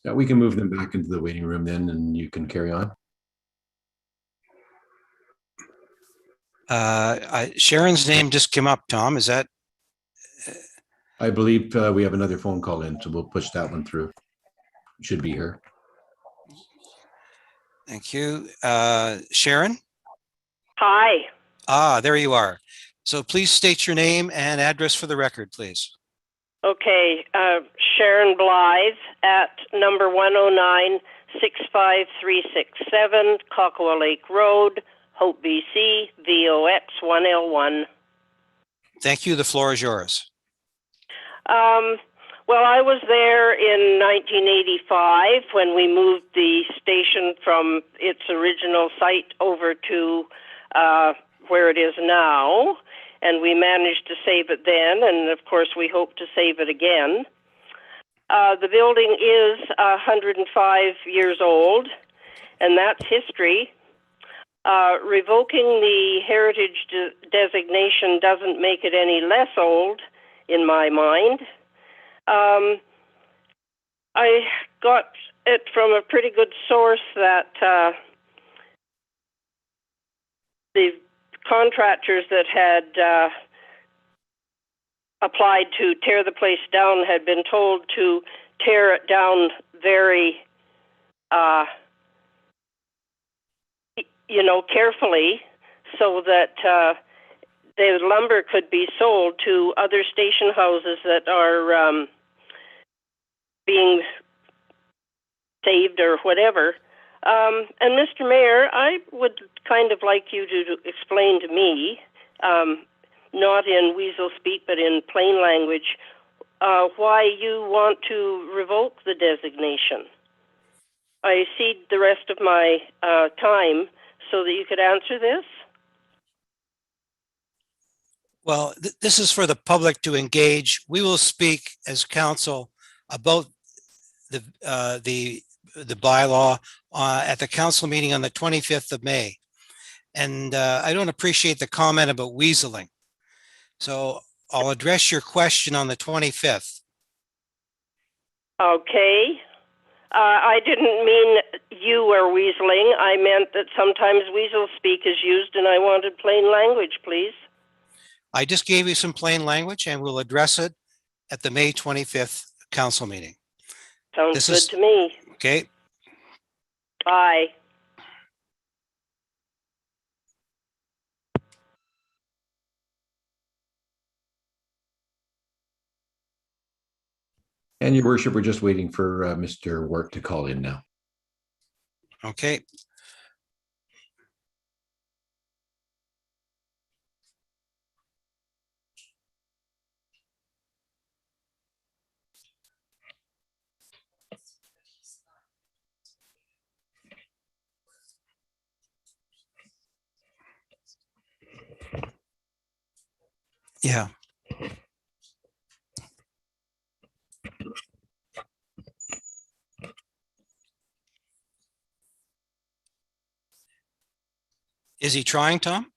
Yeah, we can move them back into the waiting room then, and you can carry on. Sharon's name just came up, Tom. Is that? I believe we have another phone call in, so we'll push that one through. It should be her. Thank you. Sharon? Hi. There you are. So please state your name and address for the record, please. Okay. Sharon Blythe at number 109 65367 Cocoa Lake Road, Hope, BC, VOX 1L1. Thank you. The floor is yours. Well, I was there in 1985 when we moved the station from its original site over to where it is now, and we managed to save it then, and of course we hope to save it again. The building is 105 years old, and that's history. Revoking the heritage designation doesn't make it any less old, in my mind. I got it from a pretty good source that the contractors that had applied to tear the place down had been told to tear it down very, carefully, so that the lumber could be sold to other station houses that are being saved or whatever. And Mr. Mayor, I would kind of like you to explain to me, not in weasel speak, but in plain language, why you want to revoke the designation. I cede the rest of my time so that you could answer this. Well, this is for the public to engage. We will speak as council about the bylaw at the council meeting on the 25th of May. And I don't appreciate the comment about weaseling. So I'll address your question on the 25th. Okay. I didn't mean you were weaseling. I meant that sometimes weasel speak is used, and I wanted plain language, please. I just gave you some plain language, and we'll address it at the May 25th council meeting. Sounds good to me. Okay. Bye. And your worship, we're just waiting for Mr. Wart to call in now. Okay. Yeah. Is he trying, Tom?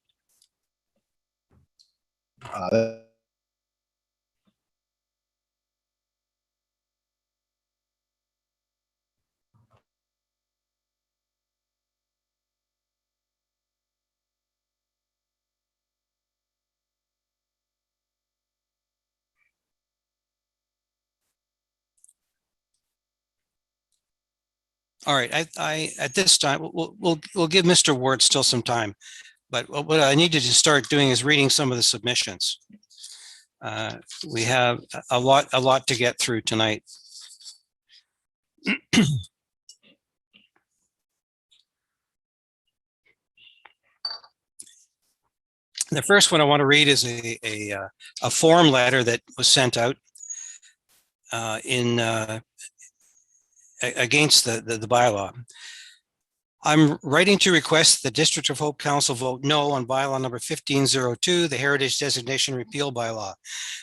All right, I at this time we'll give Mr. Ward still some time, but what I need to just start doing is reading some of the submissions. We have a lot to get through tonight. The first one I want to read is a form letter that was sent out against the bylaw. I'm writing to request the District of Hope Council vote no on bylaw number 1502, the Heritage Designation Repeal Bylaw.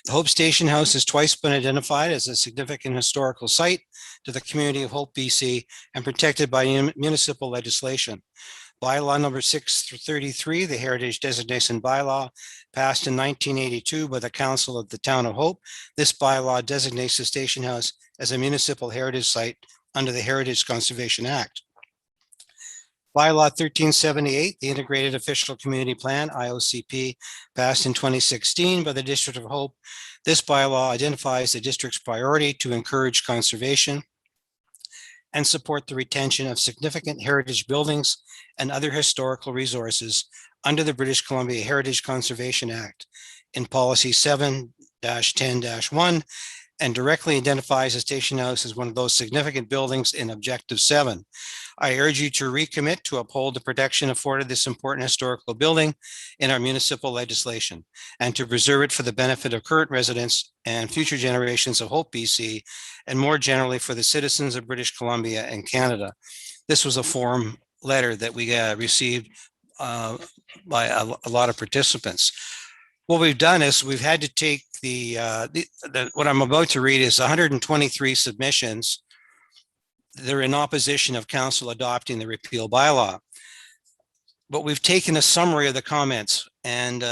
The Hope Station House has twice been identified as a significant historical site to the community of Hope, BC, and protected by municipal legislation. Bylaw number 633, the Heritage Designation Bylaw, passed in 1982 by the Council of the Town of Hope. This bylaw designates the station house as a municipal heritage site under the Heritage Conservation Act. Bylaw 1378, the Integrated Official Community Plan, IOCP, passed in 2016 by the District of Hope. This bylaw identifies the district's priority to encourage conservation and support the retention of significant heritage buildings and other historical resources under the British Columbia Heritage Conservation Act in Policy 7-10-1, and directly identifies the station house as one of those significant buildings in Objective 7. I urge you to recommit to uphold the protection afforded this important historical building in our municipal legislation and to preserve it for the benefit of current residents and future generations of Hope, BC, and more generally for the citizens of British Columbia and Canada. This was a form letter that we received by a lot of participants. What we've done is we've had to take what I'm about to read is 123 submissions. They're in opposition of council adopting the repeal bylaw. But we've taken a summary of the comments, and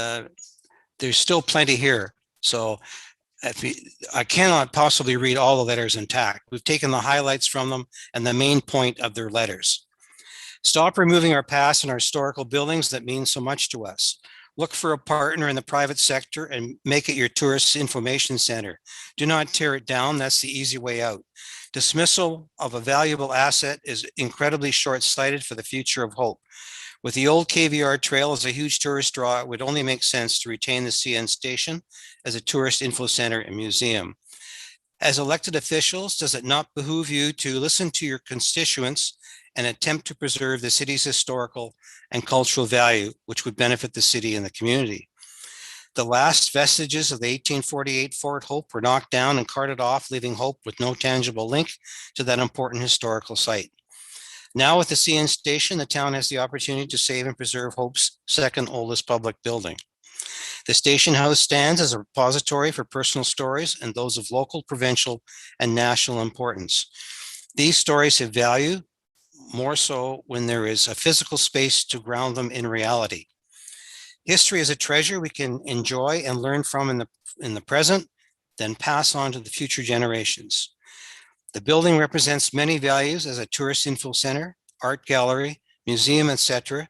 there's still plenty here. So I cannot possibly read all the letters intact. We've taken the highlights from them and the main point of their letters. Stop removing our past and our historical buildings that mean so much to us. Look for a partner in the private sector and make it your tourist information center. Do not tear it down. That's the easy way out. Dismissal of a valuable asset is incredibly short-sighted for the future of Hope. With the old KVR trail as a huge tourist draw, it would only make sense to retain the CN station as a tourist info center and museum. As elected officials, does it not behoove you to listen to your constituents and attempt to preserve the city's historical and cultural value, which would benefit the city and the community? The last vestiges of the 1848 Fort Hope were knocked down and carted off, leaving Hope with no tangible link to that important historical site. Now with the CN station, the town has the opportunity to save and preserve Hope's second oldest public building. The station house stands as a repository for personal stories and those of local, provincial, and national importance. These stories have value, more so when there is a physical space to ground them in reality. History is a treasure we can enjoy and learn from in the present, then pass on to the future generations. The building represents many values as a tourist info center, art gallery, museum, etc.,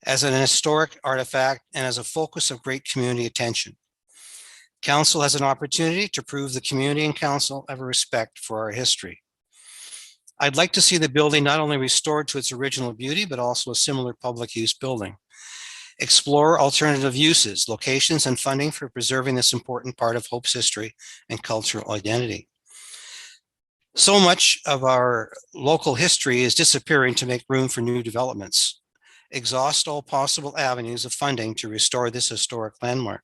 as an historic artifact, and as a focus of great community attention. Council has an opportunity to prove the community and council have a respect for our history. I'd like to see the building not only restored to its original beauty, but also a similar public use building. Explore alternative uses, locations, and funding for preserving this important part of Hope's history and cultural identity. So much of our local history is disappearing to make room for new developments. Exhaust all possible avenues of funding to restore this historic landmark.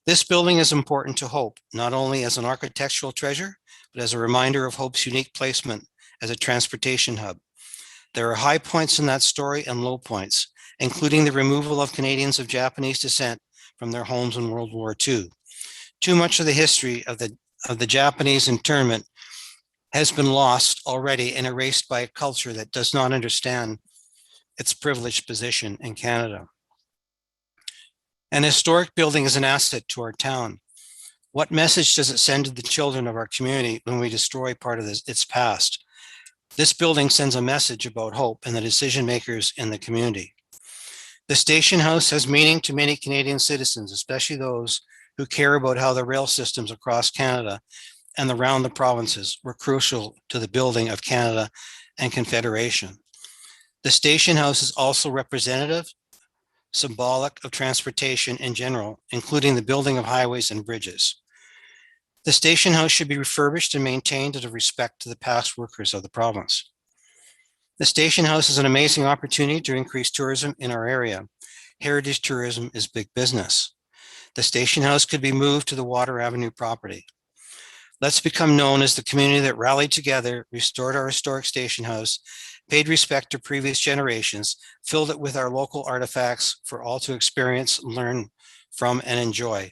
This building is important to Hope, not only as an architectural treasure, but as a reminder of Hope's unique placement as a transportation hub. There are high points in that story and low points, including the removal of Canadians of Japanese descent from their homes in World War II. Too much of the history of the Japanese internment has been lost already and erased by a culture that does not understand its privileged position in Canada. An historic building is an asset to our town. What message does it send to the children of our community when we destroy part of its past? This building sends a message about Hope and the decision makers in the community. The station house has meaning to many Canadian citizens, especially those who care about how the rail systems across Canada and around the provinces were crucial to the building of Canada and Confederation. The station house is also representative, symbolic of transportation in general, including the building of highways and bridges. The station house should be refurbished and maintained out of respect to the past workers of the province. The station house is an amazing opportunity to increase tourism in our area. Heritage tourism is big business. The station house could be moved to the Water Avenue property. Let's become known as the community that rallied together, restored our historic station house, paid respect to previous generations, filled it with our local artifacts for all to experience, learn from, and enjoy.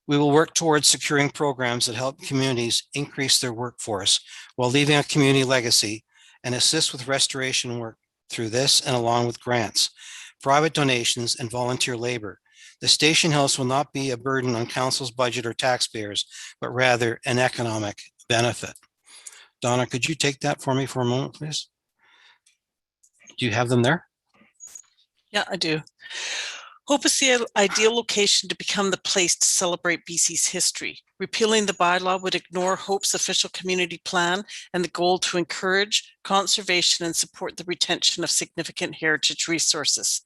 We will work towards securing programs that help communities increase their workforce while leaving a community legacy and assist with restoration work through this and along with grants, private donations, and volunteer labor. The station house will not be a burden on council's budget or taxpayers, but rather an economic benefit. Donna, could you take that for me for a moment, please? Do you have them there? Yeah, I do. Hope is the ideal location to become the place to celebrate BC's history. Repealing the bylaw would ignore Hope's official community plan and the goal to encourage conservation and support the retention of significant heritage resources.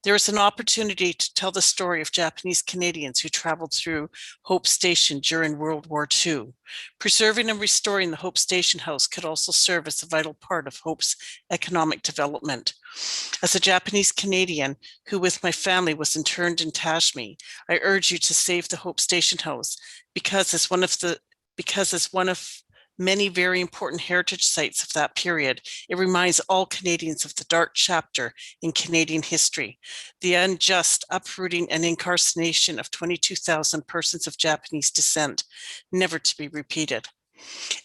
There is an opportunity to tell the story of Japanese Canadians who traveled through Hope Station during World War II. Preserving and restoring the Hope Station House could also serve as a vital part of Hope's economic development. As a Japanese Canadian who with my family was interned in Tashme, I urge you to save the Hope Station House because as one of many very important heritage sites of that period. It reminds all Canadians of the dark chapter in Canadian history, the unjust uprooting and incarceration of 22,000 persons of Japanese descent, never to be repeated.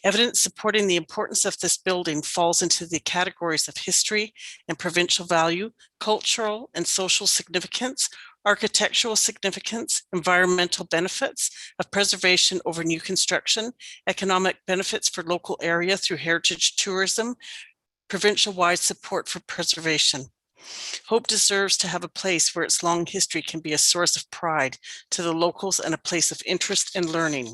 Evidence supporting the importance of this building falls into the categories of history and provincial value, cultural and social significance, architectural significance, environmental benefits of preservation over new construction, economic benefits for local area through heritage tourism, provincial-wide support for preservation. Hope deserves to have a place where its long history can be a source of pride to the locals and a place of interest and learning.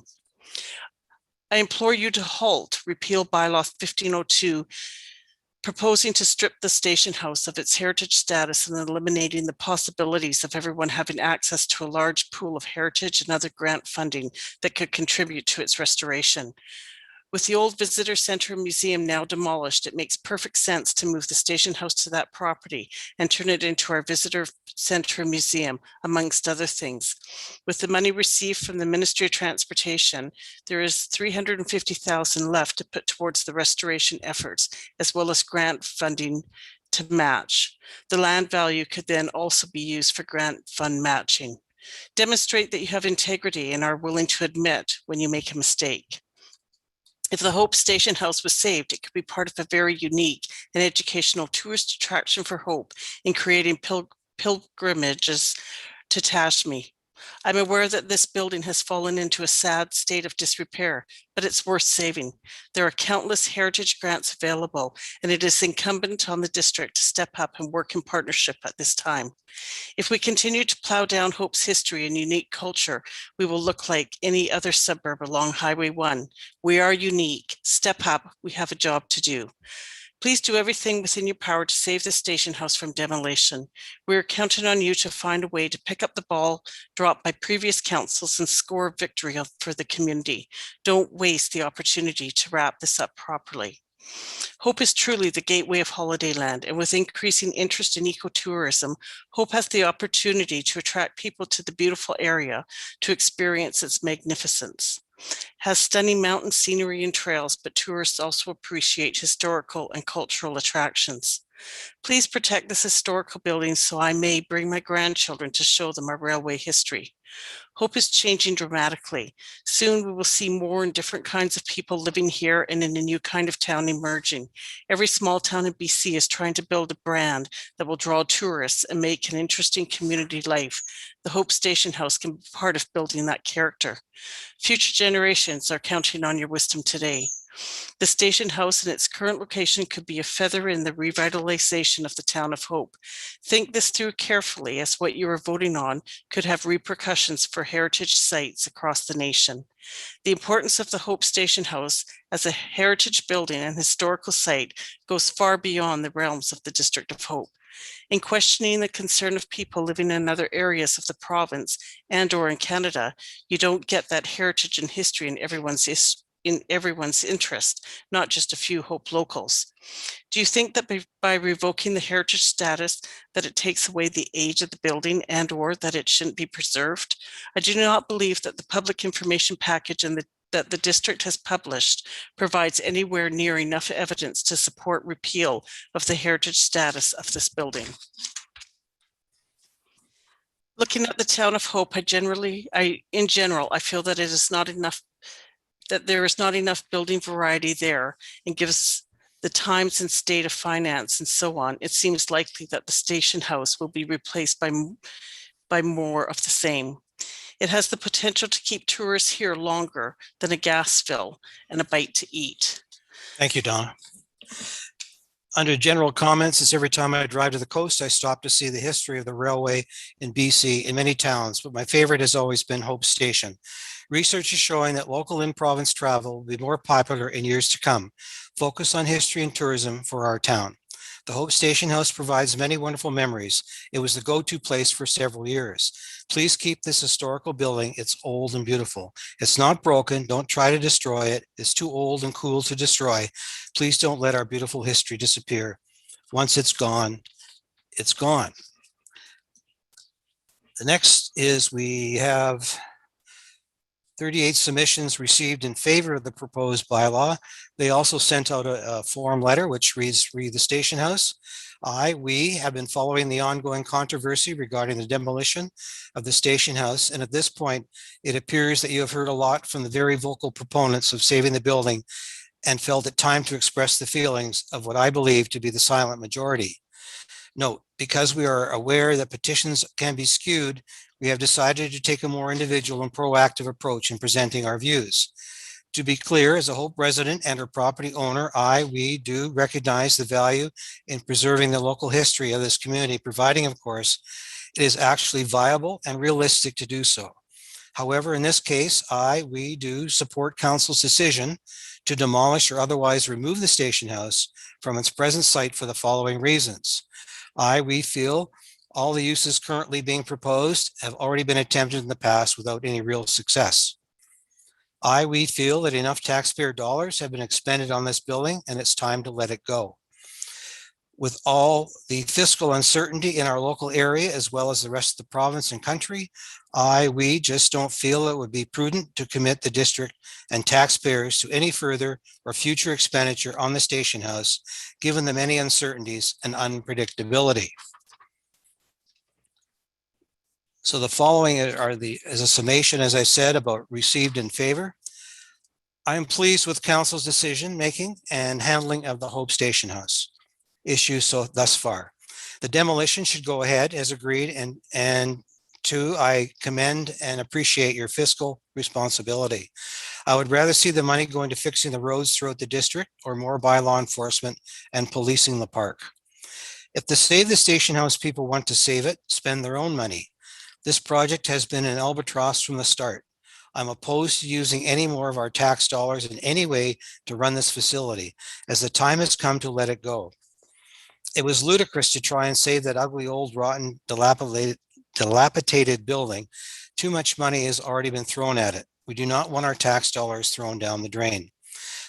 I implore you to halt repeal bylaw 1502, proposing to strip the station house of its heritage status and eliminating the possibilities of everyone having access to a large pool of heritage and other grant funding that could contribute to its restoration. With the old visitor center and museum now demolished, it makes perfect sense to move the station house to that property and turn it into our visitor center and museum, amongst other things. With the money received from the Ministry of Transportation, there is $350,000 left to put towards the restoration efforts, as well as grant funding to match. The land value could then also be used for grant fund matching. Demonstrate that you have integrity and are willing to admit when you make a mistake. If the Hope Station House was saved, it could be part of a very unique and educational tourist attraction for Hope in creating pilgrimages to Tashme. I'm aware that this building has fallen into a sad state of disrepair, but it's worth saving. There are countless heritage grants available, and it is incumbent on the district to step up and work in partnership at this time. If we continue to plow down Hope's history and unique culture, we will look like any other suburb along Highway 1. We are unique. Step up. We have a job to do. Please do everything within your power to save the station house from demolition. We are counting on you to find a way to pick up the ball dropped by previous councils and score a victory for the community. Don't waste the opportunity to wrap this up properly. Hope is truly the gateway of Holidayland, and with increasing interest in ecotourism, Hope has the opportunity to attract people to the beautiful area to experience its magnificence. Has stunning mountain scenery and trails, but tourists also appreciate historical and cultural attractions. Please protect this historical building so I may bring my grandchildren to show them our railway history. Hope is changing dramatically. Soon we will see more and different kinds of people living here and in a new kind of town emerging. Every small town in BC is trying to build a brand that will draw tourists and make an interesting community life. The Hope Station House can be part of building that character. Future generations are counting on your wisdom today. The station house in its current location could be a feather in the revitalization of the town of Hope. Think this through carefully, as what you are voting on could have repercussions for heritage sites across the nation. The importance of the Hope Station House as a heritage building and historical site goes far beyond the realms of the District of Hope. In questioning the concern of people living in other areas of the province and or in Canada, you don't get that heritage and history in everyone's interest, not just a few Hope locals. Do you think that by revoking the heritage status that it takes away the age of the building and or that it shouldn't be preserved? I do not believe that the public information package that the district has published provides anywhere near enough evidence to support repeal of the heritage status of this building. Looking at the town of Hope, in general, I feel that it is not enough, that there is not enough building variety there, and gives the times and state of finance and so on, it seems likely that the station house will be replaced by more of the same. It has the potential to keep tourists here longer than a gas fill and a bite to eat. Thank you, Donna. Under general comments, it's every time I drive to the coast, I stop to see the history of the railway in BC in many towns, but my favorite has always been Hope Station. Research is showing that local in-province travel will be more popular in years to come. Focus on history and tourism for our town. The Hope Station House provides many wonderful memories. It was the go-to place for several years. Please keep this historical building. It's old and beautiful. It's not broken. Don't try to destroy it. It's too old and cool to destroy. Please don't let our beautiful history disappear. Once it's gone, it's gone. The next is we have 38 submissions received in favor of the proposed bylaw. They also sent out a form letter which reads, "Read the Station House. We have been following the ongoing controversy regarding the demolition of the station house. And at this point, it appears that you have heard a lot from the very vocal proponents of saving the building and felt it time to express the feelings of what I believe to be the silent majority. Note, because we are aware that petitions can be skewed, we have decided to take a more individual and proactive approach in presenting our views. To be clear, as a Hope resident and a property owner, we do recognize the value in preserving the local history of this community, providing, of course, it is actually viable and realistic to do so. However, in this case, we do support council's decision to demolish or otherwise remove the station house from its present site for the following reasons. We feel all the uses currently being proposed have already been attempted in the past without any real success. We feel that enough taxpayer dollars have been expended on this building and it's time to let it go. With all the fiscal uncertainty in our local area, as well as the rest of the province and country, we just don't feel it would be prudent to commit the district and taxpayers to any further or future expenditure on the station house, given the many uncertainties and unpredictability. So the following is a summation, as I said, about received in favor. I am pleased with council's decision making and handling of the Hope Station House issue thus far. The demolition should go ahead as agreed, and two, I commend and appreciate your fiscal responsibility. I would rather see the money going to fixing the roads throughout the district or more by law enforcement and policing the park. If the Save the Station House people want to save it, spend their own money. This project has been an albatross from the start. I'm opposed to using any more of our tax dollars in any way to run this facility, as the time has come to let it go. It was ludicrous to try and save that ugly, old, rotten, dilapidated building. Too much money has already been thrown at it. We do not want our tax dollars thrown down the drain.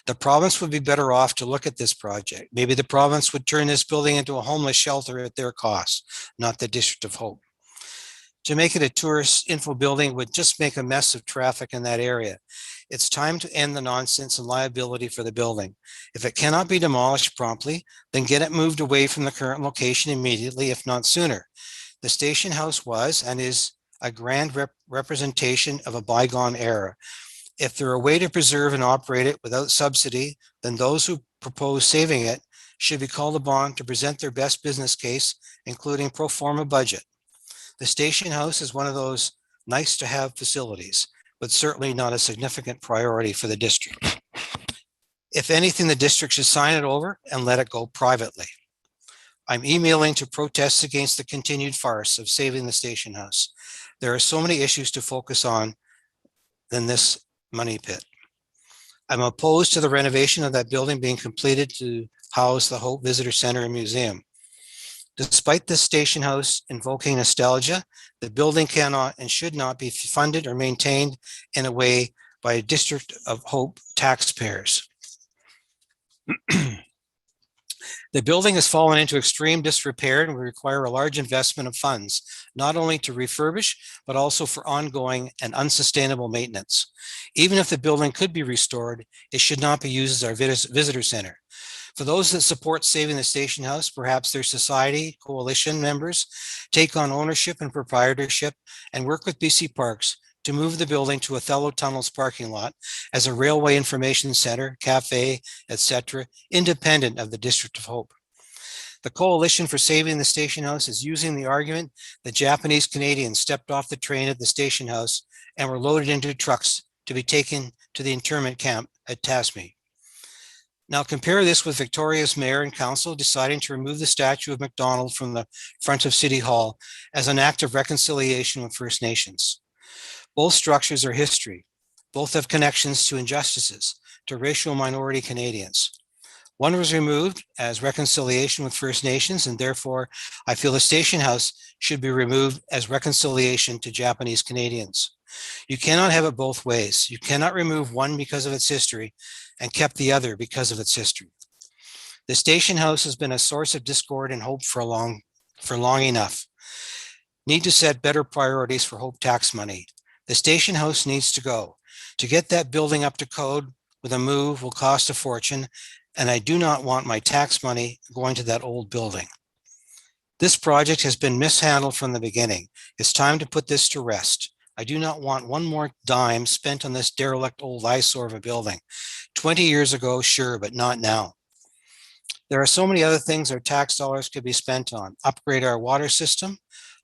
The province would be better off to look at this project. Maybe the province would turn this building into a homeless shelter at their cost, not the District of Hope. To make it a tourist info building would just make a mess of traffic in that area. It's time to end the nonsense and liability for the building. If it cannot be demolished promptly, then get it moved away from the current location immediately, if not sooner. The station house was and is a grand representation of a bygone era. If there are a way to preserve and operate it without subsidy, then those who propose saving it should be called upon to present their best business case, including pro forma budget. The station house is one of those nice to have facilities, but certainly not a significant priority for the district. If anything, the district should sign it over and let it go privately. I'm emailing to protest against the continued farce of saving the station house. There are so many issues to focus on than this money pit. I'm opposed to the renovation of that building being completed to house the Hope Visitor Center and Museum. Despite this station house invoking nostalgia, the building cannot and should not be funded or maintained in a way by a District of Hope taxpayers. The building has fallen into extreme disrepair and will require a large investment of funds, not only to refurbish, but also for ongoing and unsustainable maintenance. Even if the building could be restored, it should not be used as our visitor center. For those that support saving the station house, perhaps their society, coalition members take on ownership and proprietorship and work with BC Parks to move the building to Othello Tunnels parking lot as a railway information center, cafe, etc., independent of the District of Hope. The Coalition for Saving the Station House is using the argument that Japanese Canadians stepped off the train at the station house and were loaded into trucks to be taken to the internment camp at Tasmee. Now compare this with Victoria's mayor and council deciding to remove the statue of MacDonald from the front of City Hall as an act of reconciliation with First Nations. Both structures are history. Both have connections to injustices, to racial minority Canadians. One was removed as reconciliation with First Nations, and therefore I feel the station house should be removed as reconciliation to Japanese Canadians. You cannot have it both ways. You cannot remove one because of its history and kept the other because of its history. The station house has been a source of discord and hope for long enough. Need to set better priorities for Hope tax money. The station house needs to go. To get that building up to code with a move will cost a fortune, and I do not want my tax money going to that old building. This project has been mishandled from the beginning. It's time to put this to rest. I do not want one more dime spent on this derelict old eyesore of a building. 20 years ago, sure, but not now. There are so many other things our tax dollars could be spent on. Upgrade our water system.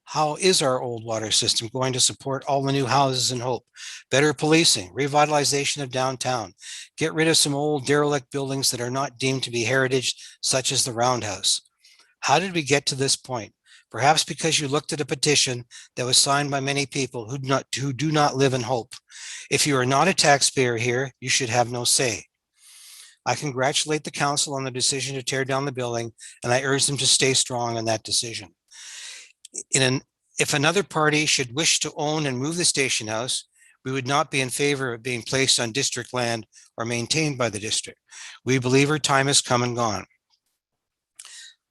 How is our old water system going to support all the new houses in Hope? Better policing, revitalization of downtown. Get rid of some old derelict buildings that are not deemed to be heritage, such as the Roundhouse. How did we get to this point? Perhaps because you looked at a petition that was signed by many people who do not live in Hope. If you are not a taxpayer here, you should have no say. I congratulate the council on the decision to tear down the building, and I urge them to stay strong on that decision. If another party should wish to own and move the station house, we would not be in favor of being placed on district land or maintained by the district. We believe our time has come and gone.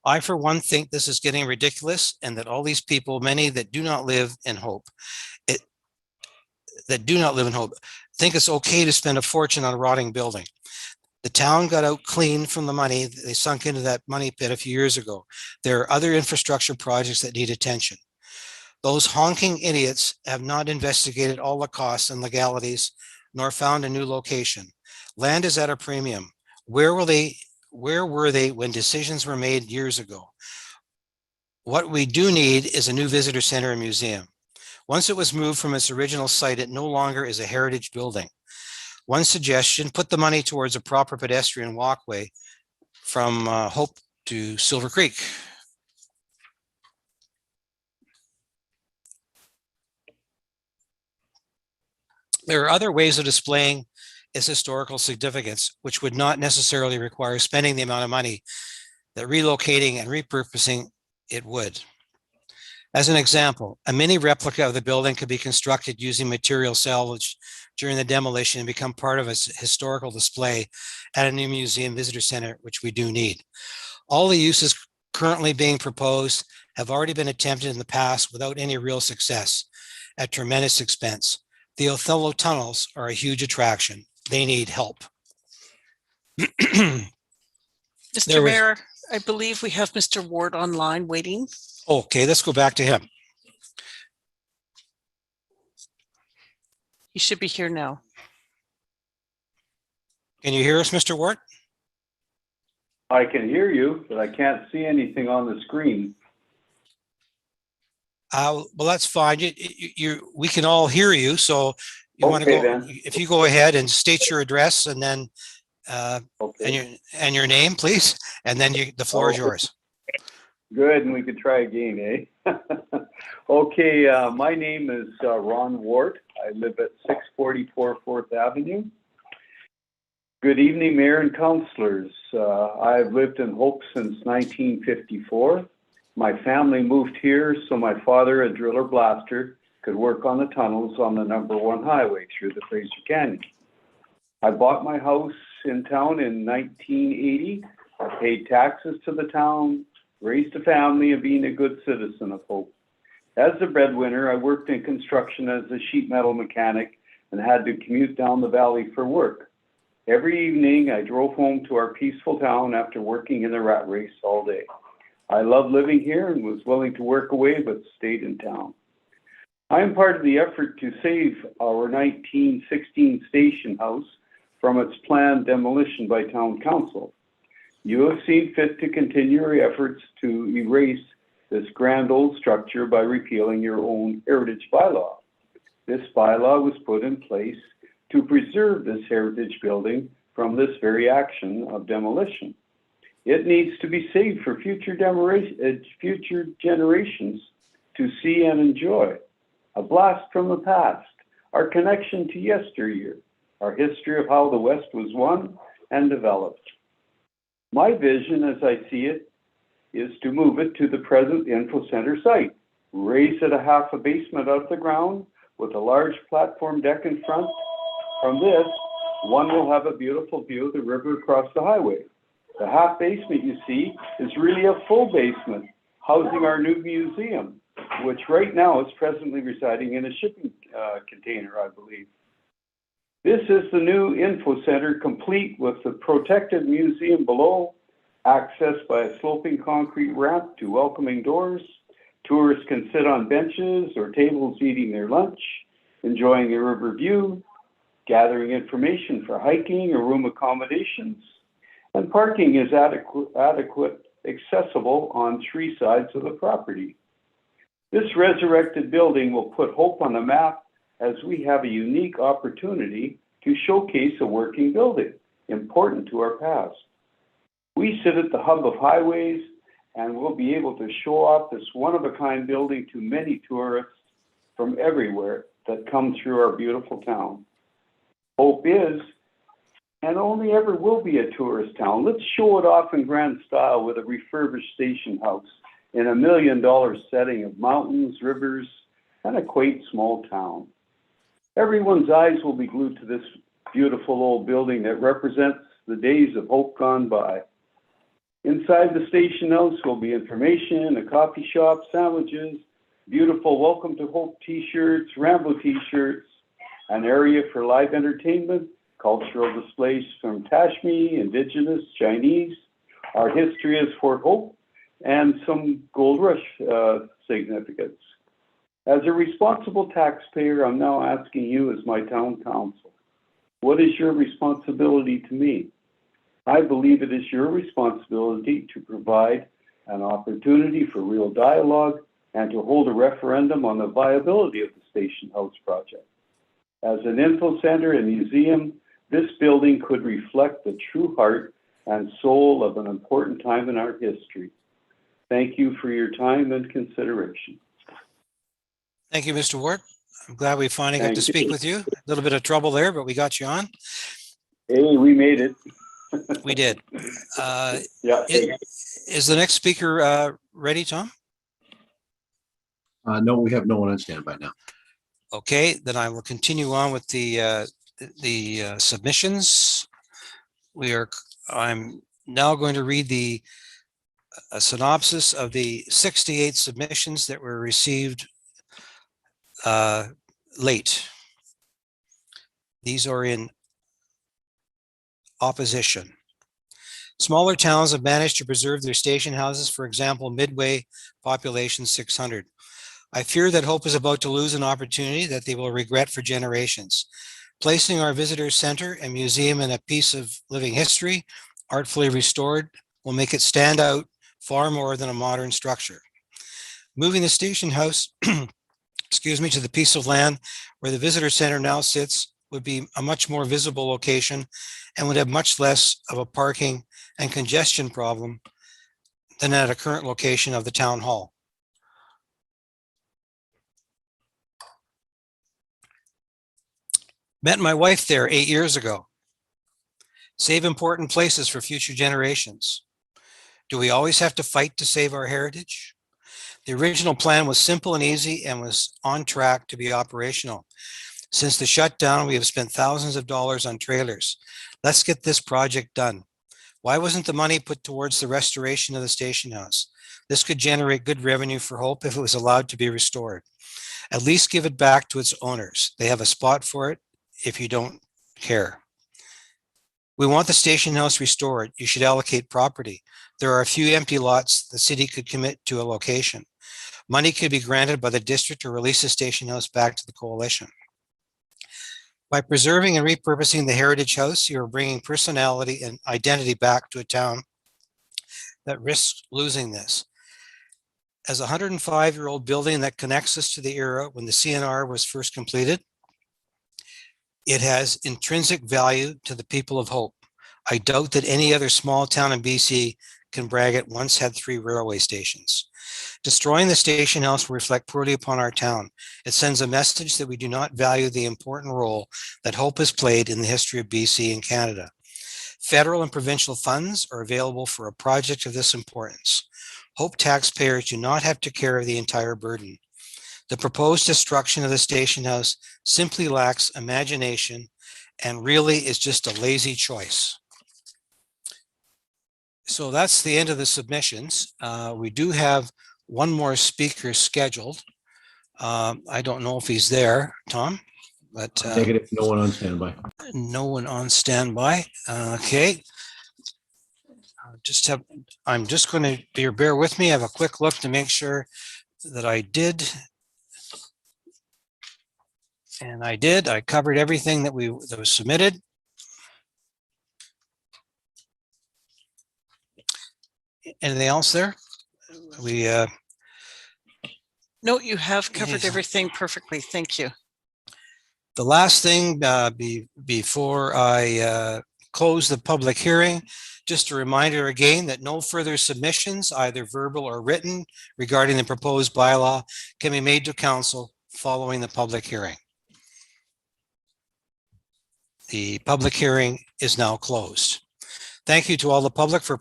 I, for one, think this is getting ridiculous, and that all these people, many that do not live in Hope, think it's okay to spend a fortune on a rotting building. The town got out clean from the money. They sunk into that money pit a few years ago. There are other infrastructure projects that need attention. Those honking idiots have not investigated all the costs and legalities, nor found a new location. Land is at a premium. Where were they when decisions were made years ago? What we do need is a new visitor center and museum. Once it was moved from its original site, it no longer is a heritage building. One suggestion, put the money towards a proper pedestrian walkway from Hope to Silver Creek. There are other ways of displaying its historical significance, which would not necessarily require spending the amount of money that relocating and repurposing it would. As an example, a mini replica of the building could be constructed using material salvaged during the demolition and become part of a historical display at a new museum visitor center, which we do need. All the uses currently being proposed have already been attempted in the past without any real success at tremendous expense. The Othello tunnels are a huge attraction. They need help. Mr. Mayor, I believe we have Mr. Ward online waiting. Okay, let's go back to him. He should be here now. Can you hear us, Mr. Ward? I can hear you, but I can't see anything on the screen. Well, that's fine. We can all hear you. So you want to go, then. If you go ahead and state your address and then and your name, please, and then the floor is yours. Good, and we could try again, eh? Okay, my name is Ron Ward. I live at 644 4th Avenue. Good evening, Mayor and Councillors. I've lived in Hope since 1954. My family moved here so my father, a driller blaster, could work on the tunnels on the #1 highway through the Fraser Canyon. I bought my house in town in 1980. I paid taxes to the town, raised a family, and being a good citizen of Hope. As the breadwinner, I worked in construction as a sheet metal mechanic and had to commute down the valley for work. Every evening, I drove home to our peaceful town after working in the rat race all day. I loved living here and was willing to work away, but stayed in town. I am part of the effort to save our 1916 station house from its planned demolition by town council. You have seen fit to continue your efforts to erase this grand old structure by repealing your own heritage bylaw. This bylaw was put in place to preserve this heritage building from this very action of demolition. It needs to be saved for future generations to see and enjoy. A blast from the past, our connection to yesteryear, our history of how the West was won and developed. My vision, as I see it, is to move it to the present Info Center site, raise it a half a basement out of the ground with a large platform deck in front. From this, one will have a beautiful view of the river across the highway. The half basement you see is really a full basement, housing our new museum, which right now is presently residing in a shipping container, I believe. This is the new info center, complete with the protected museum below, accessed by a sloping concrete ramp to welcoming doors. Tourists can sit on benches or tables eating their lunch, enjoying a river view, gathering information for hiking or room accommodations, and parking is adequate, accessible on 3 sides of the property. This resurrected building will put Hope on the map as we have a unique opportunity to showcase a working building important to our past. We sit at the hub of highways and we'll be able to show off this one-of-a-kind building to many tourists from everywhere that come through our beautiful town. Hope is, and only ever will be, a tourist town. Let's show it off in grand style with a refurbished station house in $1 million setting of mountains, rivers, and a quaint small town. Everyone's eyes will be glued to this beautiful old building that represents the days of Hope gone by. Inside the station house will be information, a coffee shop, sandwiches, beautiful Welcome to Hope t-shirts, Rambo t-shirts, an area for live entertainment, cultural displays from Tashmi, Indigenous, Chinese, our history as Fort Hope, and some Gold Rush significance. As a responsible taxpayer, I'm now asking you as my town council, what is your responsibility to me? I believe it is your responsibility to provide an opportunity for real dialogue and to hold a referendum on the viability of the Station House project. As an info center and museum, this building could reflect the true heart and soul of an important time in our history. Thank you for your time and consideration. Thank you, Mr. Ward. I'm glad we finally got Thank to speak you. with you. A little bit of trouble there, but we got you on. Hey, we made it. We did. Yeah. Is the next speaker ready, Tom? No, we have no one on standby now. Okay, then I will continue on with the submissions. I'm now going to read a synopsis of the 68 submissions that were received late. These are in opposition. Smaller towns have managed to preserve their station houses, for example, Midway, population 600. I fear that Hope is about to lose an opportunity that they will regret for generations. Placing our visitor center and museum in a piece of living history, artfully restored, will make it stand out far more than a modern structure. Moving the station house, excuse me, to the piece of land where the visitor center now sits would be a much more visible location and would have much less of a parking and congestion problem than at a current location of the town hall. Met my wife there 8 years ago. Save important places for future generations. Do we always have to fight to save our heritage? The original plan was simple and easy and was on track to be operational. Since the shutdown, we have spent thousands of dollars on trailers. Let's get this project done. Why wasn't the money put towards the restoration of the station house? This could generate good revenue for Hope if it was allowed to be restored. At least give it back to its owners. They have a spot for it if you don't care. We want the station house restored. You should allocate property. There are a few empty lots the city could commit to a location. Money could be granted by the district to release the station house back to the coalition. By preserving and repurposing the Heritage House, you are bringing personality and identity back to a town that risks losing this. As a 105-year-old building that connects us to the era when the CNR was first completed, it has intrinsic value to the people of Hope. I doubt that any other small town in BC can brag it once had 3 railway stations. Destroying the station house will reflect poorly upon our town. It sends a message that we do not value the important role that Hope has played in the history of BC and Canada. Federal and provincial funds are available for a project of this importance. Hope taxpayers do not have to carry the entire burden. The proposed destruction of the station house simply lacks imagination and really is just a lazy choice. So that's the end of the submissions. We do have one more speaker scheduled. I don't know if he's there, Tom. but Negative, no one on standby. no one on standby. Okay. I'm just going to, bear with me, have a quick look to make sure that I did. And I did. I covered everything that was submitted. Anything else there? No, you have covered Yes. everything perfectly. Thank you. The last thing before I close the public hearing, just a reminder again that no further submissions, either verbal or written, regarding the proposed bylaw can be made to council following the public hearing. The public hearing is now closed. Thank you to all the public for